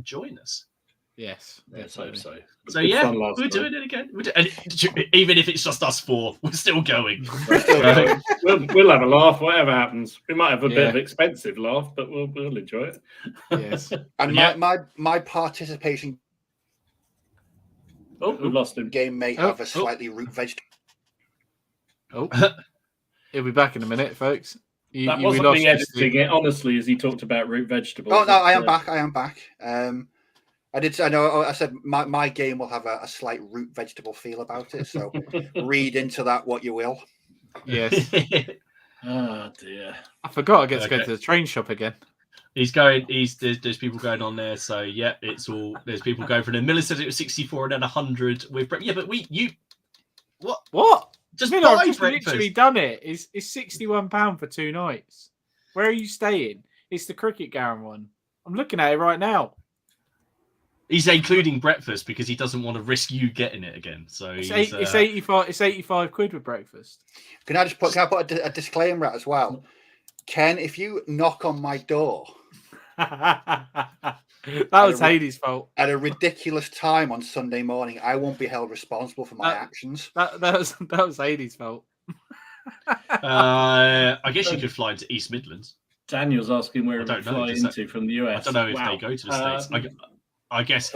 join us. Yes, let's hope so. So yeah, we're doing it again. And even if it's just us four, we're still going. We'll have a laugh, whatever happens. We might have a bit of expensive laugh, but we'll enjoy it. Yes. And my participation. Oh, we've lost him. Game may have a slightly root vegetable. He'll be back in a minute, folks. That wasn't me editing it, honestly, as he talked about root vegetables. Oh no, I am back. I know. I said my game will have a slight root vegetable feel about it. So read into that what you will. Yes. Oh dear. I forgot I get to go to the train shop again. There's people going on there. So yeah, it's all. There's people going for them. Miller said it was 64 and then 100 with breakfast. Yeah, but what? Just I've just literally done it. It's £61 for 2 nights. Where are you staying? It's the Cricket Garum one. I'm looking at it right now. He's including breakfast because he doesn't want to risk you getting it again. So it's 85. It's 85 quid with breakfast. Can I put a disclaimer out as well? Ken, if you knock on my door, that was Haley's fault. At a ridiculous time on Sunday morning, I won't be held responsible for my actions. That was Haley's fault. I guess you could fly into East Midlands. Daniel's asking where we fly into from the US. I don't know if they go to the States. I guess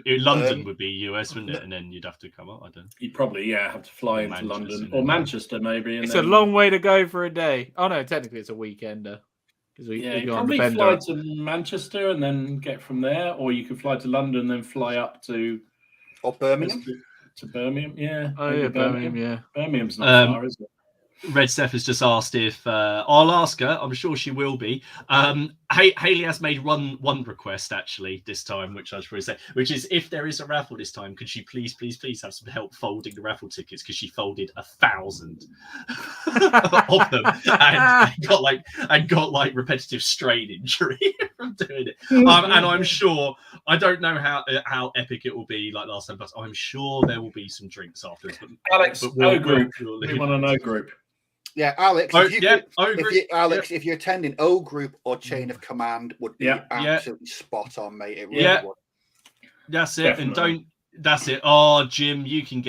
London would be US, wouldn't it? And then you'd have to come up. I don't know. You'd probably have to fly into London or Manchester maybe. It's a long way to go for a day. Oh no, technically it's a weekender. You probably fly to Manchester and then get from there, or you could fly to London and then fly up to Birmingham. To Birmingham, yeah. Oh yeah, Birmingham, yeah. Birmingham's not far, is it? Red Steph has just asked if I'll ask her. I'm sure she will be. Haley has made one request actually this time, which I was going to say, which is if there is a raffle this time, could she please have some help folding the raffle tickets because she folded 1,000 of them and got like repetitive strain injury. from doing it. And I'm sure, I don't know how epic it will be like last time, but I'm sure there will be some drinks afterwards. But, Alex, we'll group. we'll We want an O group. Yeah, Alex. If you're attending O group or chain of command, would be absolutely spot on, mate. It really would. That's it. Definitely. And don't. That's it. Oh, Jim, you can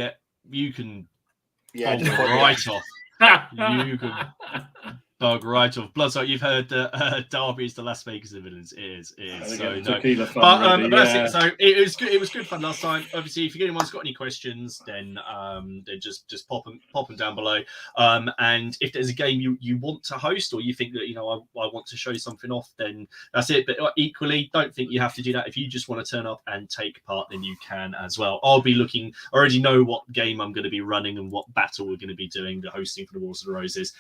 Yeah, right off. You can bug right off. Bloodshot, you've heard that Derby is the Las Vegas of villains. It is. So no. But that's it. So it was good fun last time. Obviously, if anyone's got any questions, then just pop them down below. And if there's a game you want to host, or you think that I want to show something off, then that's it. But equally, don't think you have to do that. If you just want to turn up and take part, then you can as well. I'll be looking. I already know what game I'm going to be running and what battle we're going to be doing. The hosting for the Wars of the Roses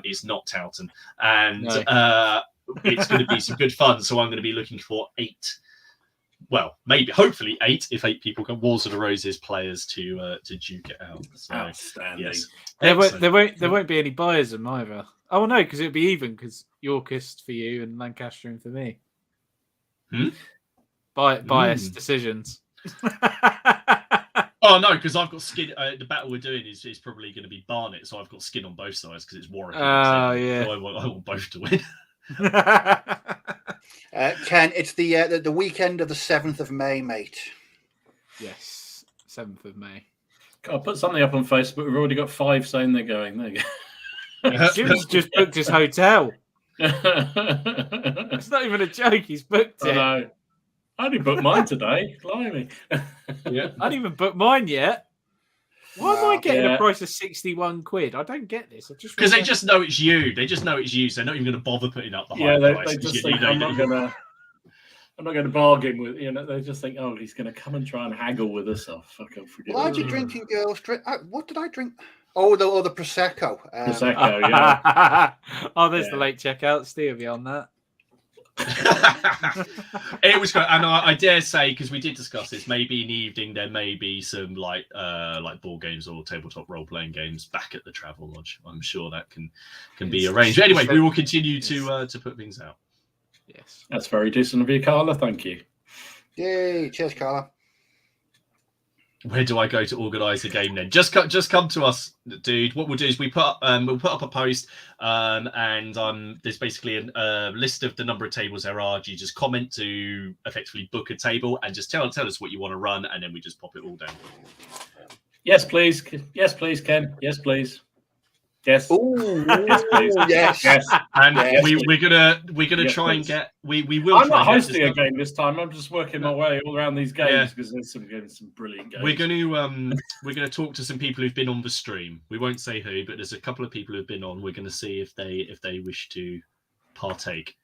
is not Towton, and it's going to be some good fun. So I'm going to be looking for 8. Well, maybe, hopefully 8, if 8 people come, Wars of the Roses players to duke it out. So, outstanding. Yes. There won't be any buyers in either. Oh no, because it'll be even, because Yorkist for you and Lancastrian for me. Biased decisions. Oh no, because I've got skin. The battle we're doing is probably going to be Barnet, so I've got skin on both sides because it's Warwick. Oh yeah. So I want both to win. Ken, it's the weekend of the 7th of May, mate. Yes, 7th of May. I'll put something up on Facebook. We've already got 5 saying they're going. There you go. Jim's just booked his hotel. It's not even a joke. He's booked it. I only booked mine today. Blimey. I didn't even book mine yet. Why am I getting a price of 61 quid? I don't get this. Because they just know it's you. They just know it's you, so they're not even going to bother putting up the high price. They just think I'm not going to bargain with. They just think, oh, he's going to come and try and haggle with us. Oh, fuck, I'll forget. Why are you drinking, girls? What did I drink? Oh, the Prosecco. Prosecco, yeah. Oh, there's the late checkout. Steve, be on that. It was good, and I dare say, because we did discuss this, maybe in the evening there may be some like board games or tabletop role-playing games back at the Travel Lodge. I'm sure that can be arranged. Anyway, we will continue to put things out. Yes, that's very decent of you, Carla. Thank you. Yay! Cheers, Carla. Where do I go to organise a game then? Just come to us, dude. What we'll do is we'll put up a post, and there's basically a list of the number of tables there are. You just comment to effectively book a table and just tell us what you want to run, and then we just pop it all down. Yes, please. Yes, please, Ken. Yes, please. Yes. Ooh, yes, please. Yes. And we're gonna try and get we will. I'm not hosting a game this time. I'm just working my way all around these games because there's some brilliant games. We're gonna talk to some people who've been on the stream. We won't say who, but there's a couple of people who've been on. We're gonna see if they wish to partake.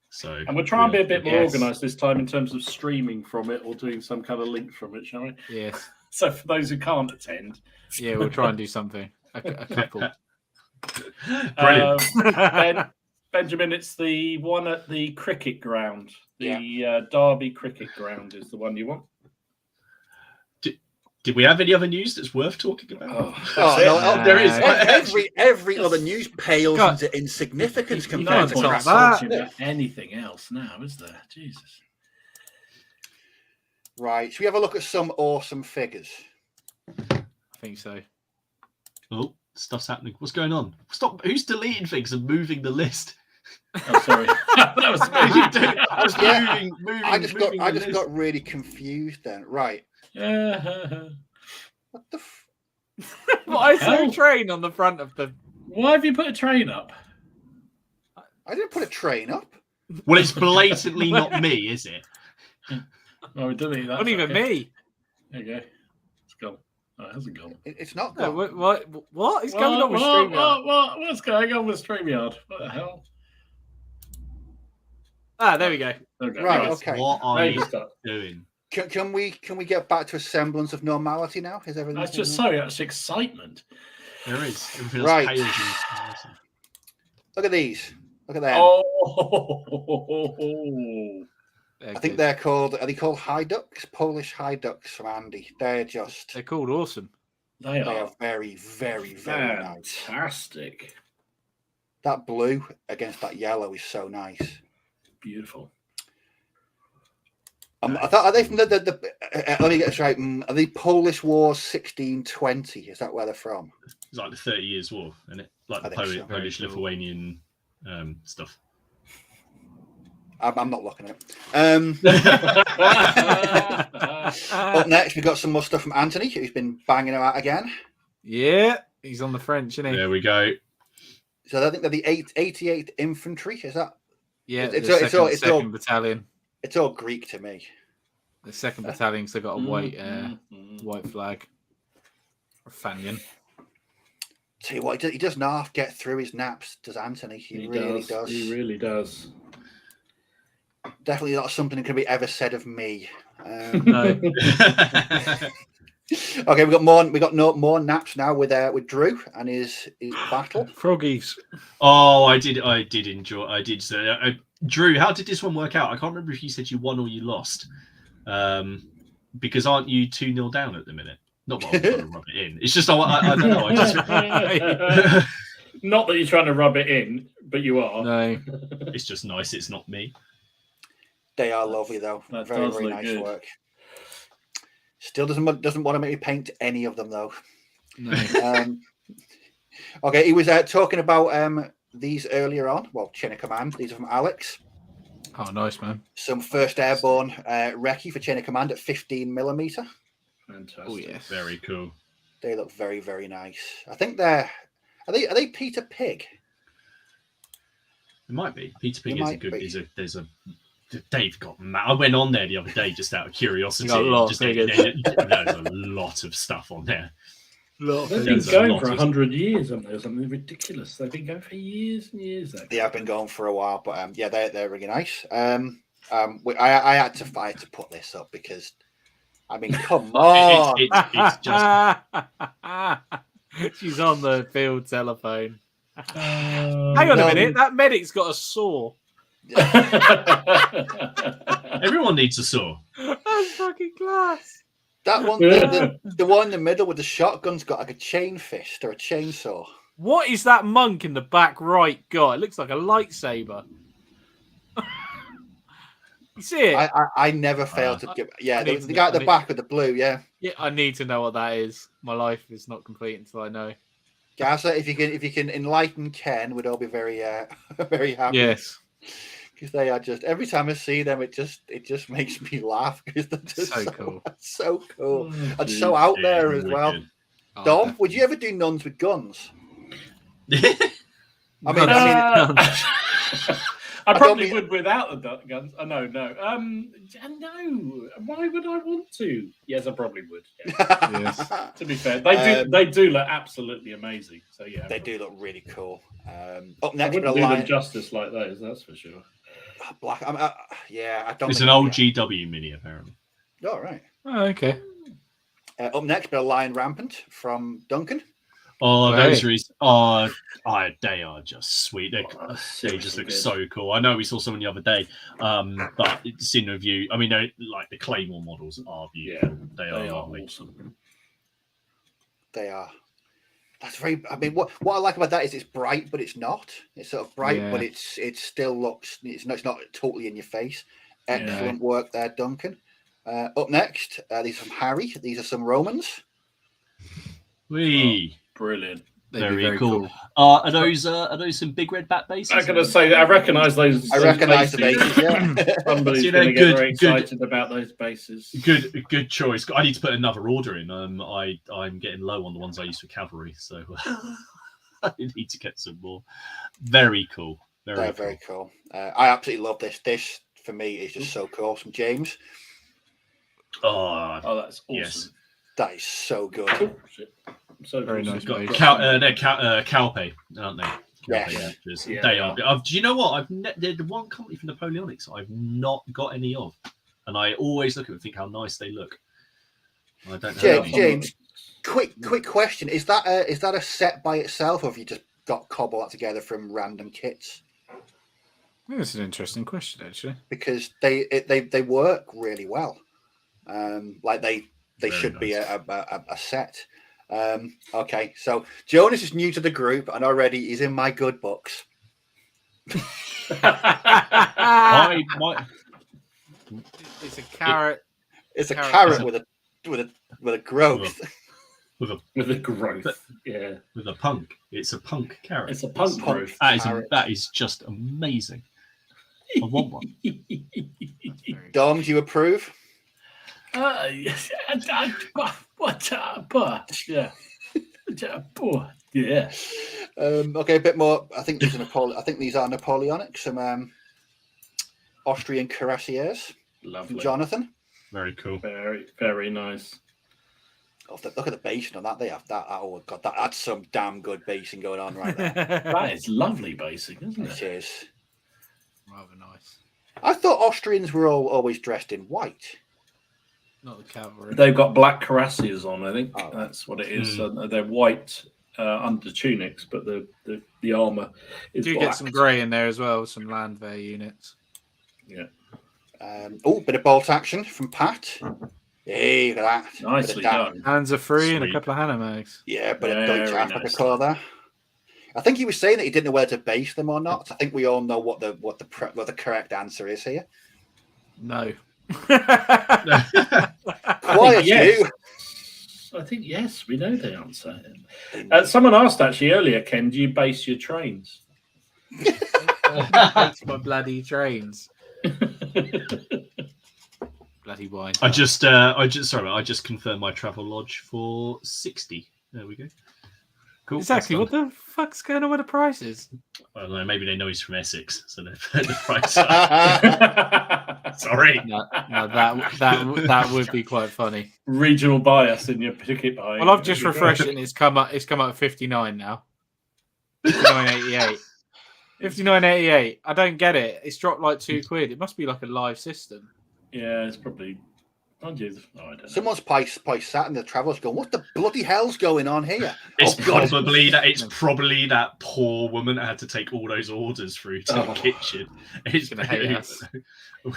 So and we'll try and be a bit more organised this time in terms of streaming from it or doing some kind of link from it, shall we? Yes. So for those who can't attend, we'll try and do something. A couple. Brilliant. Benjamin, it's the one at the cricket ground. The Derby cricket ground is the one you want. Did we have any other news that's worth talking about? There is. Every other news pales into insignificance compared to that. Anything else now, is there? Jesus. Right. Should we have a look at some awesome figures? I think so. Oh, stuff's happening. What's going on? Stop. Who's deleting things and moving the list? Oh, sorry. That was me. Moving. I just got really confused then. Right. What the? Why is there a train on the front of the? Why have you put a train up? I didn't put a train up. Well, it's blatantly not me, is it? Oh, we delete that. Not even me. There you go. It's gone. Oh, it hasn't gone. It's not gone. What is going on with StreamYard? What's going on with StreamYard? What the hell? Ah, there we go. Right. Okay. What are you doing? Can we get back to a semblance of normality now? Is everything? That's just so much excitement. There is. Right. Look at these. Look at them. Oh. I think they're called. Are they called high ducks? Polish high ducks from Andy. They're called awesome. They are very, very, very nice. Fantastic. That blue against that yellow is so nice. Beautiful. I thought, are they from let me get this right. Are they Polish Wars 1620? Is that where they're from? It's like the 30 Years' War, isn't it? Like the Polish Lithuanian stuff. I'm not looking at it. Up next, we've got some more stuff from Anthony, who's been banging out again. Yeah, he's on the French, isn't he? There we go. So I think they're the 88th Infantry. Is that? Yeah, it's second all battalion. It's all Greek to me. The second battalion's they've got a white flag. Fanion. Tell you what, he does not get through his naps, does Anthony? He really does. He really does. Definitely not something that can be ever said of me. No. Okay, we got more naps now with Drew and his battle. Froggies. Oh, I did enjoy. I did say, Drew, how did this one work out? I can't remember if you said you won or you lost. Because aren't you 2-0 down at the minute? Not that I'm trying to rub it in. It's just I don't know. I just not that you're trying to rub it in, but you are. No, it's just nice. It's not me. They are lovely though. That very very nice good. work. Still doesn't want to make me paint any of them though. no. Okay, he was talking about these earlier on. Well, Chain of Command. These are from Alex. Oh, nice, man. Some First Airborne recce for Chain of Command at 15mm. Fantastic. Oh, yes. Very cool. They look very, very nice. I think are they Peter Pig? It might be. Peter Pig there's a Dave got mad. I went on there the other day just out of curiosity. There's a lot of stuff on there. They've been going for 100 years, haven't they? Something ridiculous. They've been going for years and years. They have been going for a while, but yeah, they're really nice. I had to put this up because, I mean, come on. It's just... She's on the field telephone. Hang on a minute. That medic's got a saw. Everyone needs a saw. That's fucking class. That one, the one in the middle with the shotgun's got like a chain fist or a chainsaw. What is that monk in the back right got? It looks like a lightsaber. You see it? I never failed to give. Yeah, the guy at the back with the blue. Yeah. Yeah, I need to know what that is. My life is not complete until I know. Gaza, if you can enlighten Ken, we'd all be very very happy. Yes. Because they are just, every time I see them, it just makes me laugh because they're just so cool. So cool. And so out there as well. Oh, Dom, definitely. would you ever do nuns with guns? I probably would without the guns. No. No. Why would I want to? Yes, I probably would. Yeah. Yes. To be fair, they do look absolutely amazing. So yeah, they do look really cool. Up I next, wouldn't do them justice like those. That's for sure. Black. Yeah, I don't. It's an old GW mini, apparently. Oh right. Oh, okay. Up next, a Lion Rampant from Duncan. Oh, Hey. those they are just sweet. They just look so cool. I know we saw someone the other day, but it's in review. I mean, like the Claymore models are beautiful. Yeah, they are lovely. Awesome. They are. That's very. I mean, what I like about that is it's bright, but it's not. It's sort of bright, but it still looks. It's not totally in your face. Excellent work there, Duncan. Up next, these are from Harry. These are some Romans. Brilliant. Very cool. Are those some big red bat bases? I'm going to say I recognise those. I recognise the bases. Yeah. Somebody's going to get very excited about those bases. Good choice. I need to put another order in. I'm getting low on the ones I use for cavalry, so I need to get some more. Very cool. Very cool. I absolutely love this. This for me is just so cool. Some James. Oh, that's awesome. Yes. That is so good. So very nice. They're Calpe, aren't they? Yes. Yeah. They are. Do you know what? They're the one company from Napoleonics I've not got any of, and I always look at them and think how nice they look. I don't know. James, quick question: is that a set by itself, or have you just got cobble that together from random kits? I think that's an interesting question, actually. Because they work really well. Like they should be a set. Okay, so Jonas is new to the group and already he's in my good books. It's a carrot. It's a Carrot. carrot with a growth. With a growth. Yeah. with a punk. It's a punk carrot. It's a punk growth. That is just amazing. I want one. Dom, do you approve? Yes. Yeah. Yeah. Okay, a bit more. I think these are Napoleonic. Some Austrian cuirassiers. Lovely. Jonathan. Very cool. Very, very nice. Oh, look at the basing on that. They have that. Oh god, that's some damn good basing going on right there. That is lovely basing, isn't It it? is. Rather nice. I thought Austrians were always dressed in white. Not the cavalry. They've got black cuirassiers on, I think. Oh. That's what it is. They're white under tunics, but the armour is Do black. get some grey in there as well, some Landwehr units. Yeah. Bit of bolt action from Pat. Hey, look at that. Nicely done. Hands are free and a Sweet. couple of Hanemags. Yeah, but a Very Deutsch nice. colour there. I think he was saying that he didn't know whether to base them or not. I think we all know what the correct answer is here. No. Quiet, yes. you. I think yes, we know the answer. Someone asked actually earlier, Ken, do you base your trains? That's my bloody trains. Bloody wine. I just confirmed my travel lodge for 60. There we go. Cool. Exactly. What the fuck's going on with the prices? I don't know. Maybe they know he's from Essex, so they've heard the price. Sorry. No, that would be quite funny. Regional bias in your ticket buying. Well, I've just refreshed it and it's come up at 59 now. 59.88. 59.88. I don't get it. It's dropped like £2. It must be like a live system. Yeah, it's probably. I don't know. Someone's probably sat in the travellers going, "What the bloody hell's going on here?" It's probably that poor woman that had to take all those orders through to the kitchen. It's gonna hate us.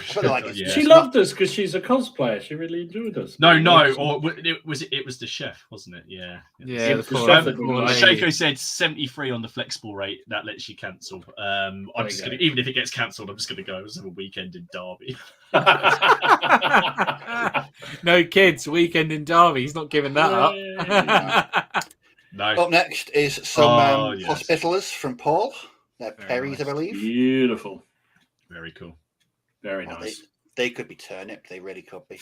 She loved us because she's a cosplayer. She really enjoyed us. Or it was the chef, wasn't it? Yeah. Yeah. The chef that Shaco said 73 on the flexible rate. That lets you cancel. I'm just gonna, even if it gets cancelled, I'm just gonna go. Let's have a weekend in Derby. No kids, weekend in Derby. He's not giving that up. No. Up next is some hospitallers from Paul. They're Perry's, nice. I believe. Beautiful. Very cool. Very nice. They could be turnip. They really could be.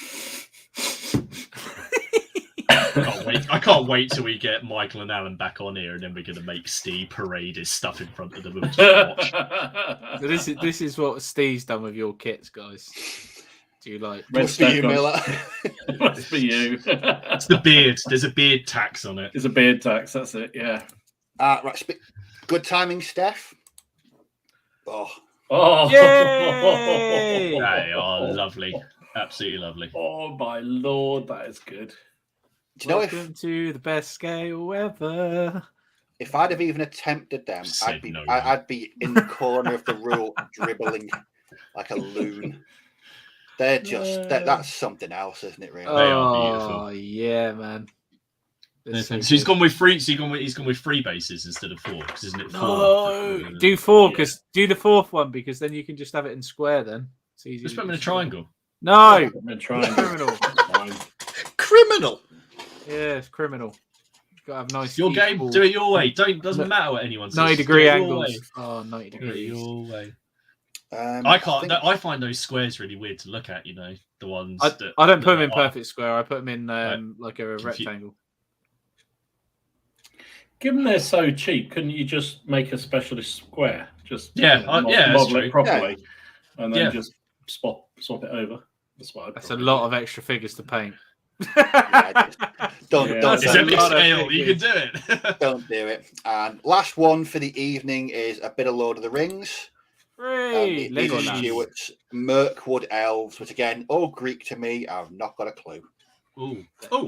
I can't wait till we get Michael and Alan back on here, and then we're going to make Steve parade his stuff in front of them and just watch. So this is what Steve's done with your kits, guys. Do you like? Must be you, Miller. Must be you. It's the beard. There's a beard tax on it. It's a beard tax. That's it. Yeah. Right. Good timing, Steph. Oh, Yay! They are lovely. Absolutely lovely. Oh my lord, that is good. Do you know Welcome to the best scale ever. if I'd have even attempted them, Said I'd be in the corner of the room dribbling like a loon. They're just that's something else, isn't it? Really. They are beautiful. Oh yeah, man. So he's gone with three. So he's gone with 3 bases instead of 4, because isn't it 4? No, do 4 because do the 4th one because then you can just have it in square. Then it's easy. Just put them in a triangle. No, Criminal. Criminal. Yeah, it's criminal. You've got to have nice. Your game. equal- Do it your way. Doesn't matter what anyone says. 90-degree Do it your angles. way. Oh, 90 Do it degrees. your way. I can't. think- I find those squares really weird to look at. You know, the ones. I that, don't put them in that perfect square. I put them in like a Confu- rectangle. Given they're so cheap, couldn't you just make a specialist square? Just that's model true. it properly, and then just swap it over. That's a lot of extra figures to paint. Don't It's do epic lot of scale. You can figures. do it. Don't do it. And last one for the evening is a bit of Lord of the Rings. Hey, These are Legoland. Stuart's Mirkwood elves, which again, all Greek to me. I've not got a clue. Oh,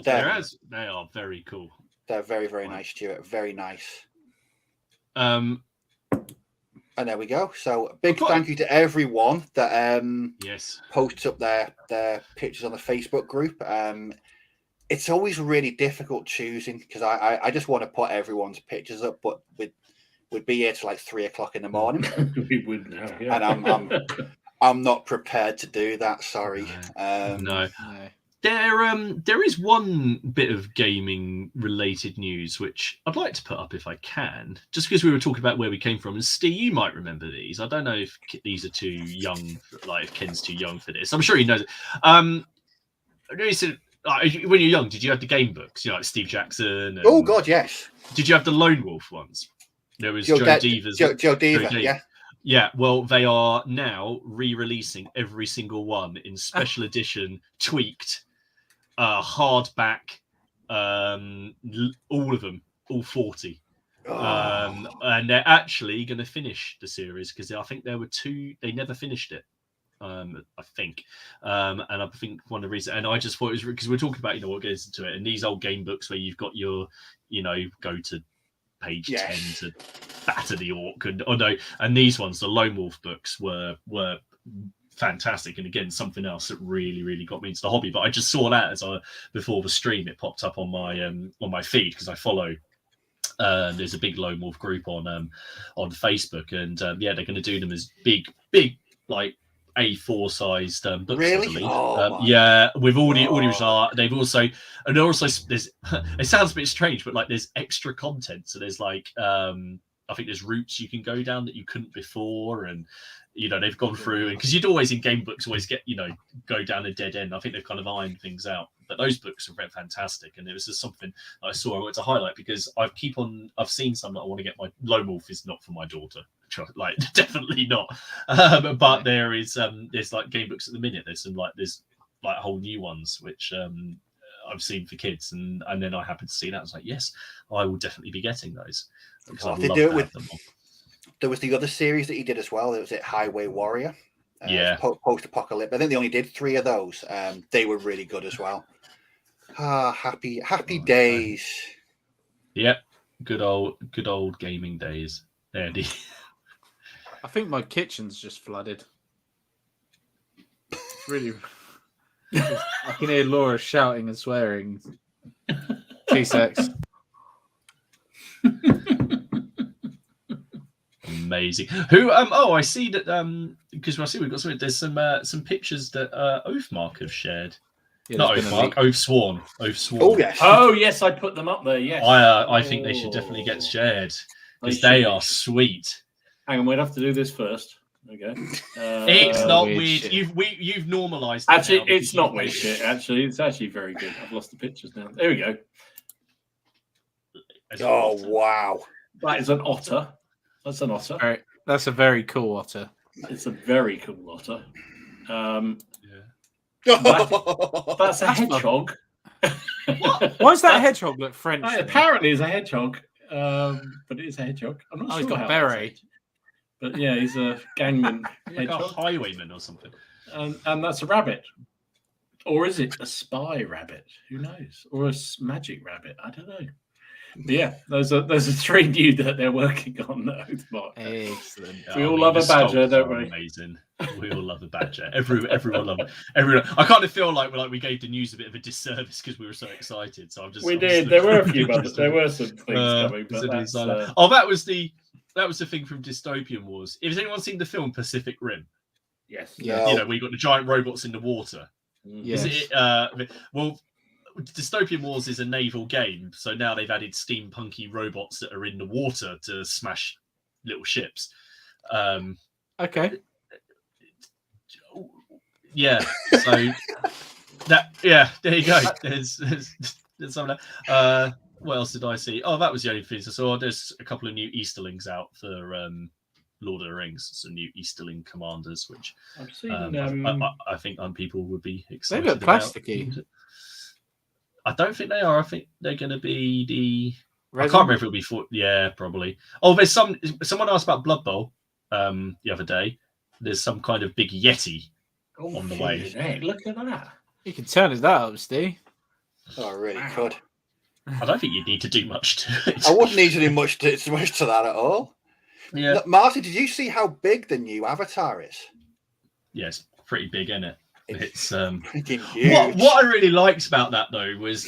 they are very cool. They're very, very nice, Stuart. Very nice. Um, And there we go. So big thank you to everyone that yes, posts up their pictures on the Facebook group. It's always really difficult choosing because I just want to put everyone's pictures up, but we'd be here till like 3 o'clock in the morning. We would now, yeah. And I'm not prepared to do that. Sorry. No. There is one bit of gaming related news which I'd like to put up if I can, just because we were talking about where we came from. And Steve, you might remember these. I don't know if these are too young, like if Ken's too young for this. I'm sure he knows it. When you're young, did you have the game books? You know, like Steve Jackson. And, oh God, yes. Did you have the Lone Wolf ones? There was Joe Deva's. Joe Deva, yeah. Yeah, well, they are now re-releasing every single one in special edition, tweaked, hardback, all of them, all 40. And they're actually going to finish the series because I think there were 2. They never finished it. I think, and I think one of the reasons, and I just thought it was because we're talking about what goes into it, and these old game books where you've got your, go to page 10 to batter the orc, and these ones, the Lone Wolf books, were fantastic, and again something else that really got me into the hobby. But I just saw that before the stream, it popped up on my feed because I follow. There's a big Lone Wolf group on Facebook, and they're going to do them as big like A4 sized books. Really? With all the original. They've also there's it sounds a bit strange, but like there's extra content. So there's like I think there's routes you can go down that you couldn't before, and they've gone through, and because you'd always in game books always get go down a dead end. I think they've kind of ironed things out, but those books are fantastic, and it was just something I saw I wanted to highlight because I've seen some that I want to get. My Lone Wolf is not for my daughter, like definitely not. But there's like game books at the minute. There's whole new ones which I've seen for kids, and then I happened to see that. I was like, yes, I will definitely be getting those because they do it with them. There was the other series that he did as well. It was Highway Warrior. Post-apocalyptic. I think they only did 3 of those. They were really good as well. Happy days. Yep, good old gaming days. Andy. I think my kitchen's just flooded. It's really. I can hear Laura shouting and swearing. 2 secs. Amazing. Who? I see that. Because I see we've got there's some pictures that Oathmark have shared. Yeah, not Oathmark. Oathsworn. Oh yes. Oh yes, I put them up there. Yes. I think they should definitely get shared because they are sweet. Hang on, we'd have to do this first. Okay. It's not weird. You've normalised. Actually, it's not weird shit. Actually, it's actually very good. I've lost the pictures now. There we go. Oh wow! That is an otter. That's an otter. That's a very cool otter. It's a very cool otter. That's a hedgehog. Why does that hedgehog look French? Apparently, it's a hedgehog, but it is a hedgehog. I'm not sure. He's got a beret. But yeah, he's a gangman hedgehog. Like a highwayman or something. And that's a rabbit. Or is it a spy rabbit? Who knows? Or a magic rabbit? I don't know. But yeah, those are 3 new that they're working on. Excellent. We all love a badger, don't we? Amazing. We all love a badger. Everyone loves it. Everyone. I kind of feel like we gave the news a bit of a disservice because we were so excited. So I'm just. We did. There were a few others. There were some things coming. But that was the thing from Dystopian Wars. Has anyone seen the film Pacific Rim? Yes. Yeah. We got the giant robots in the water. Yes. Well, Dystopian Wars is a naval game, so now they've added steampunky robots that are in the water to smash little ships. Okay. Yeah. So there you go. There's some of that. What else did I see? Oh, that was the only thing I saw. There's a couple of new Easterlings out for Lord of the Rings, some new Easterling commanders, which I've seen. I think people would be excited. They look plasticky. About. I don't think they are. I think they're going to be the. Resin? I can't remember if it'll be for. Yeah, probably. Oh, there's someone asked about Blood Bowl the other day. There's some kind of big Yeti on the way. Hey, look at that. You can turn that up, Steve. Oh, I really could. I don't think you'd need to do much to it. I wouldn't need to do much to that at all. Yeah. Marty, did you see how big the new Avatar is? Yes, pretty big, isn't it? It's freaking huge. what I really liked about that though was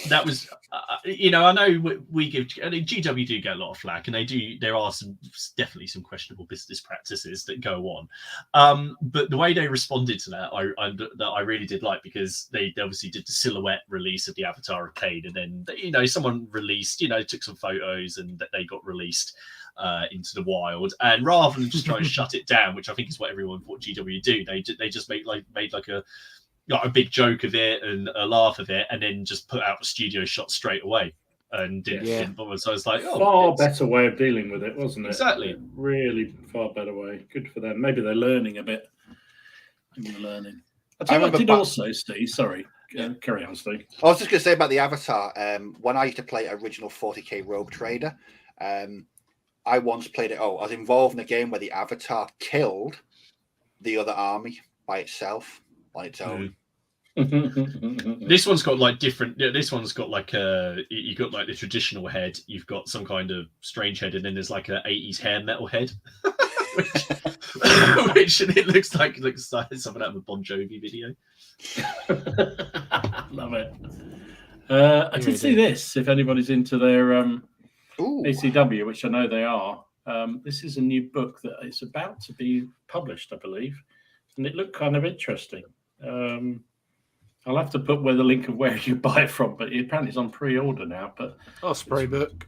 you know, I know we give, I mean, GW do get a lot of flack, and there are definitely some questionable business practices that go on, but the way they responded to that I really did like, because they obviously did the silhouette release of the Avatar Arcade, and then, you know, someone released, you know, took some photos, and that they got released into the wild, and rather than just try and shut it down, which I think is what everyone thought GW do, they just made like a big joke of it and a laugh of it, and then just put out a studio shot straight away and didn't bother. So I was like, far better way of dealing with it, wasn't it? Exactly. Really far better way. Good for them. Maybe they're learning a bit. I remember did also, Steve. Sorry. Carry on, Steve. I was just going to say about the Avatar. When I used to play original 40k Rogue Trader, I once played it. I was involved in a game where the Avatar killed the other army by itself on its own. This one's got like different. This one's got like you got like the traditional head. You've got some kind of strange head, and then there's like a 80s hair metal head, which it looks like something out of a Bon Jovi video. Love it. I did see this. If anybody's into their ACW, which I know they are, this is a new book that is about to be published, I believe, and it looked kind of interesting. I'll have to put the link of where you buy it from, but apparently it's on pre-order now. But Osprey book.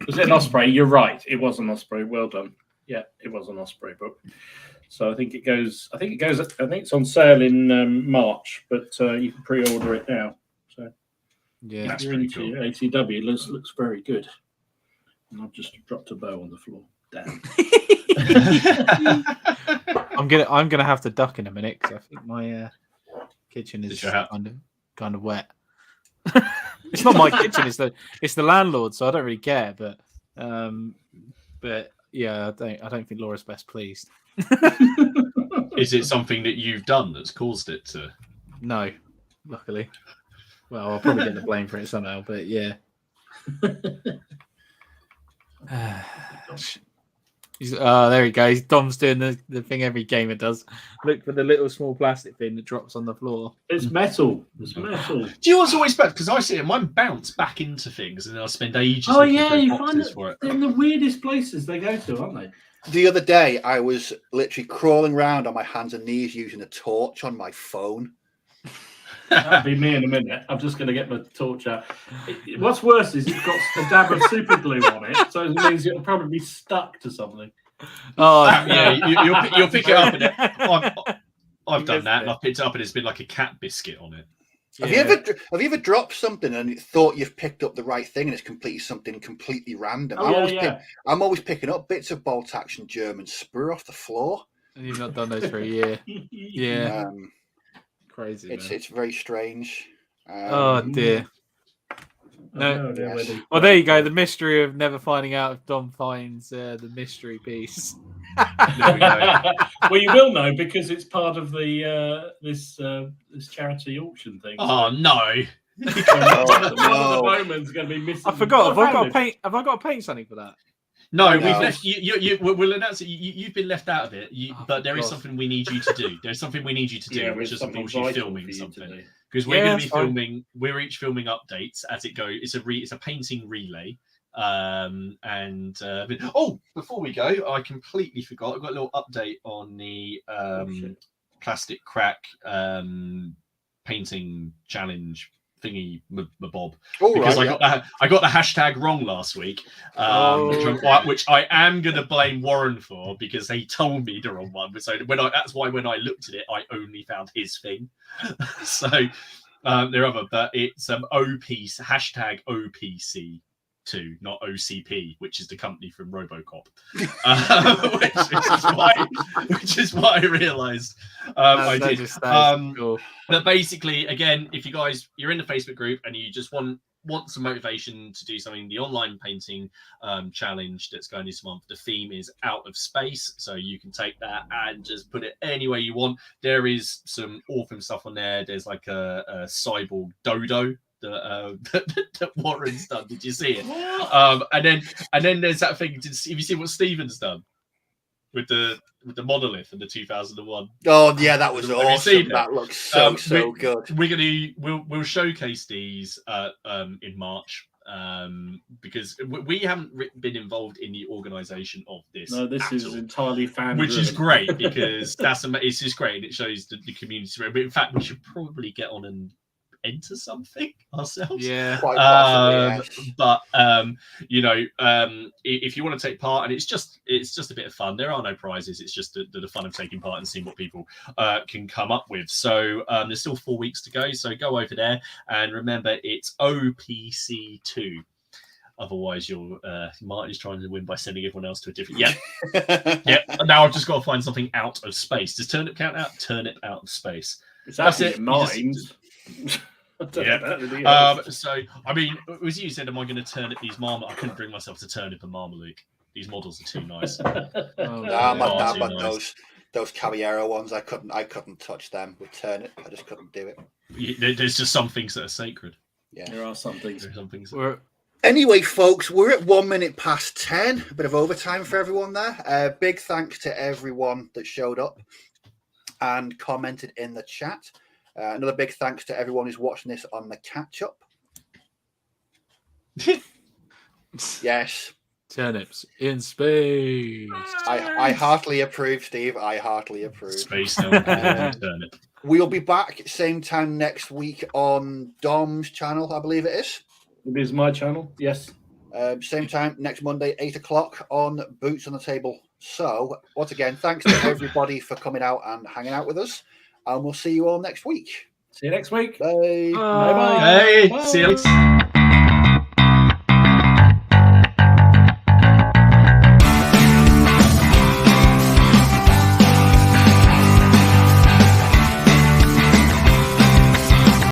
Was it an Osprey? You're right. It was an Osprey. Well done. Yeah, it was an Osprey book. So I think it's on sale in March, but you can pre-order it now. So yeah, that's you're pretty into cool. ATW. Looks very good. And I've just dropped a bow on the floor. Damn. I'm gonna have to duck in a minute, because I think my kitchen is kind of wet. It's not my kitchen; it's the landlord, so I don't really care. But yeah, I don't think Laura's best pleased. Is it something that you've done that's caused it to? No, luckily. Well, I'll probably get the blame for it somehow, but yeah. There he goes. Dom's doing the thing every gamer does. Look for the little small plastic thing that drops on the floor. It's metal. It's metal. Do you know what's always bad? Because I see it, mine bounce back into things, and then I spend ages. Oh looking yeah, through you find boxes it for it. in the weirdest places they go to, aren't they? The other day, I was literally crawling around on my hands and knees using a torch on my phone. That'll be me in a minute. I'm just going to get my torch out. What's worse is it's got a dab of super glue on it, so it means it'll probably be stuck to something. Oh Yeah, you'll pick it up, and I've done that, and I've picked it up, and it's been like a cat biscuit on it. Yeah. Have you ever dropped something and you thought you've picked up the right thing, and it's something completely random? I'm always picking up bits of bolt action German sprue off the floor. And you've not done those for a year. Yeah. Crazy. It's very strange. Oh dear. No. Yes. Well, there you go. The mystery of never finding out if Dom finds the mystery piece. There we go. Well, you will know, because it's part of the this charity auction thing. Oh no! One of the moments going to be missing. I forgot. Have I got to paint something for that? No, we've left you. We'll announce it. You've been left out of it. But there is something we need you to do. There's something we need you to do, which is unfortunately filming something. Because we're going to be filming. We're each filming updates as it goes. It's a painting relay. Before we go, I completely forgot. I've got a little update on the plastic crack painting challenge thingy bob, because I got the hashtag wrong last week, which I am going to blame Warren for, because he told me the wrong one. So that's why when I looked at it, I only found his thing. So there are other, but it's hashtag OPC. Not OCP, which is the company from RoboCop, which is what I realised I did. Cool. But basically, again, if you're in the Facebook group and you just want some motivation to do something, the online painting challenge that's going this month, the theme is out of space, so you can take that and just put it any way you want. There is some awesome stuff on there. There's like a cyborg dodo that Warren's done. Did you see it? And then there's that thing. Have you seen what Stephen's done? with the monolith and the 2001. Oh yeah, that was Have you awesome. seen That looks so good. We'll showcase these in March. Because we haven't been involved in the organisation of this. No, this is entirely fan, which is great because it's just great and it shows the community. But in fact, we should probably get on and enter something ourselves. Yeah, quite possibly, yes. But if you want to take part, and it's just a bit of fun. There are no prizes. It's just the fun of taking part and seeing what people can come up with. So there's still 4 weeks to go. So go over there and remember it's OPC2. Otherwise, Martin is trying to win by sending everyone else to a different. Yeah. Now I've just got to find something out of space. Does turnip count out? Turnip out of space. That's it. Mind. Yeah. So I mean, as you said, am I going to turnip these marmalade? I couldn't bring myself to turnip and marmalade. These models are too nice. Those Caballero ones, I couldn't touch them with turnip. I just couldn't do it. There's just some things that are sacred. Yeah, there are some things. Anyway, folks, we're at 1 minute past 10. A bit of overtime for everyone there. Big thanks to everyone that showed up and commented in the chat. Another big thanks to everyone who's watching this on the catch-up. Yes. Turnips in space. I heartily approve, Steve. I heartily approve. Space turnip. We'll be back same time next week on Dom's channel, I believe it is. It is my channel, yes. Same time next Monday, 8 o'clock on Boots on the Table. So, once again, thanks to everybody for coming out and hanging out with us. And we'll see you all next week. See you next week. Bye. Bye-bye. Hey, Bye. see you.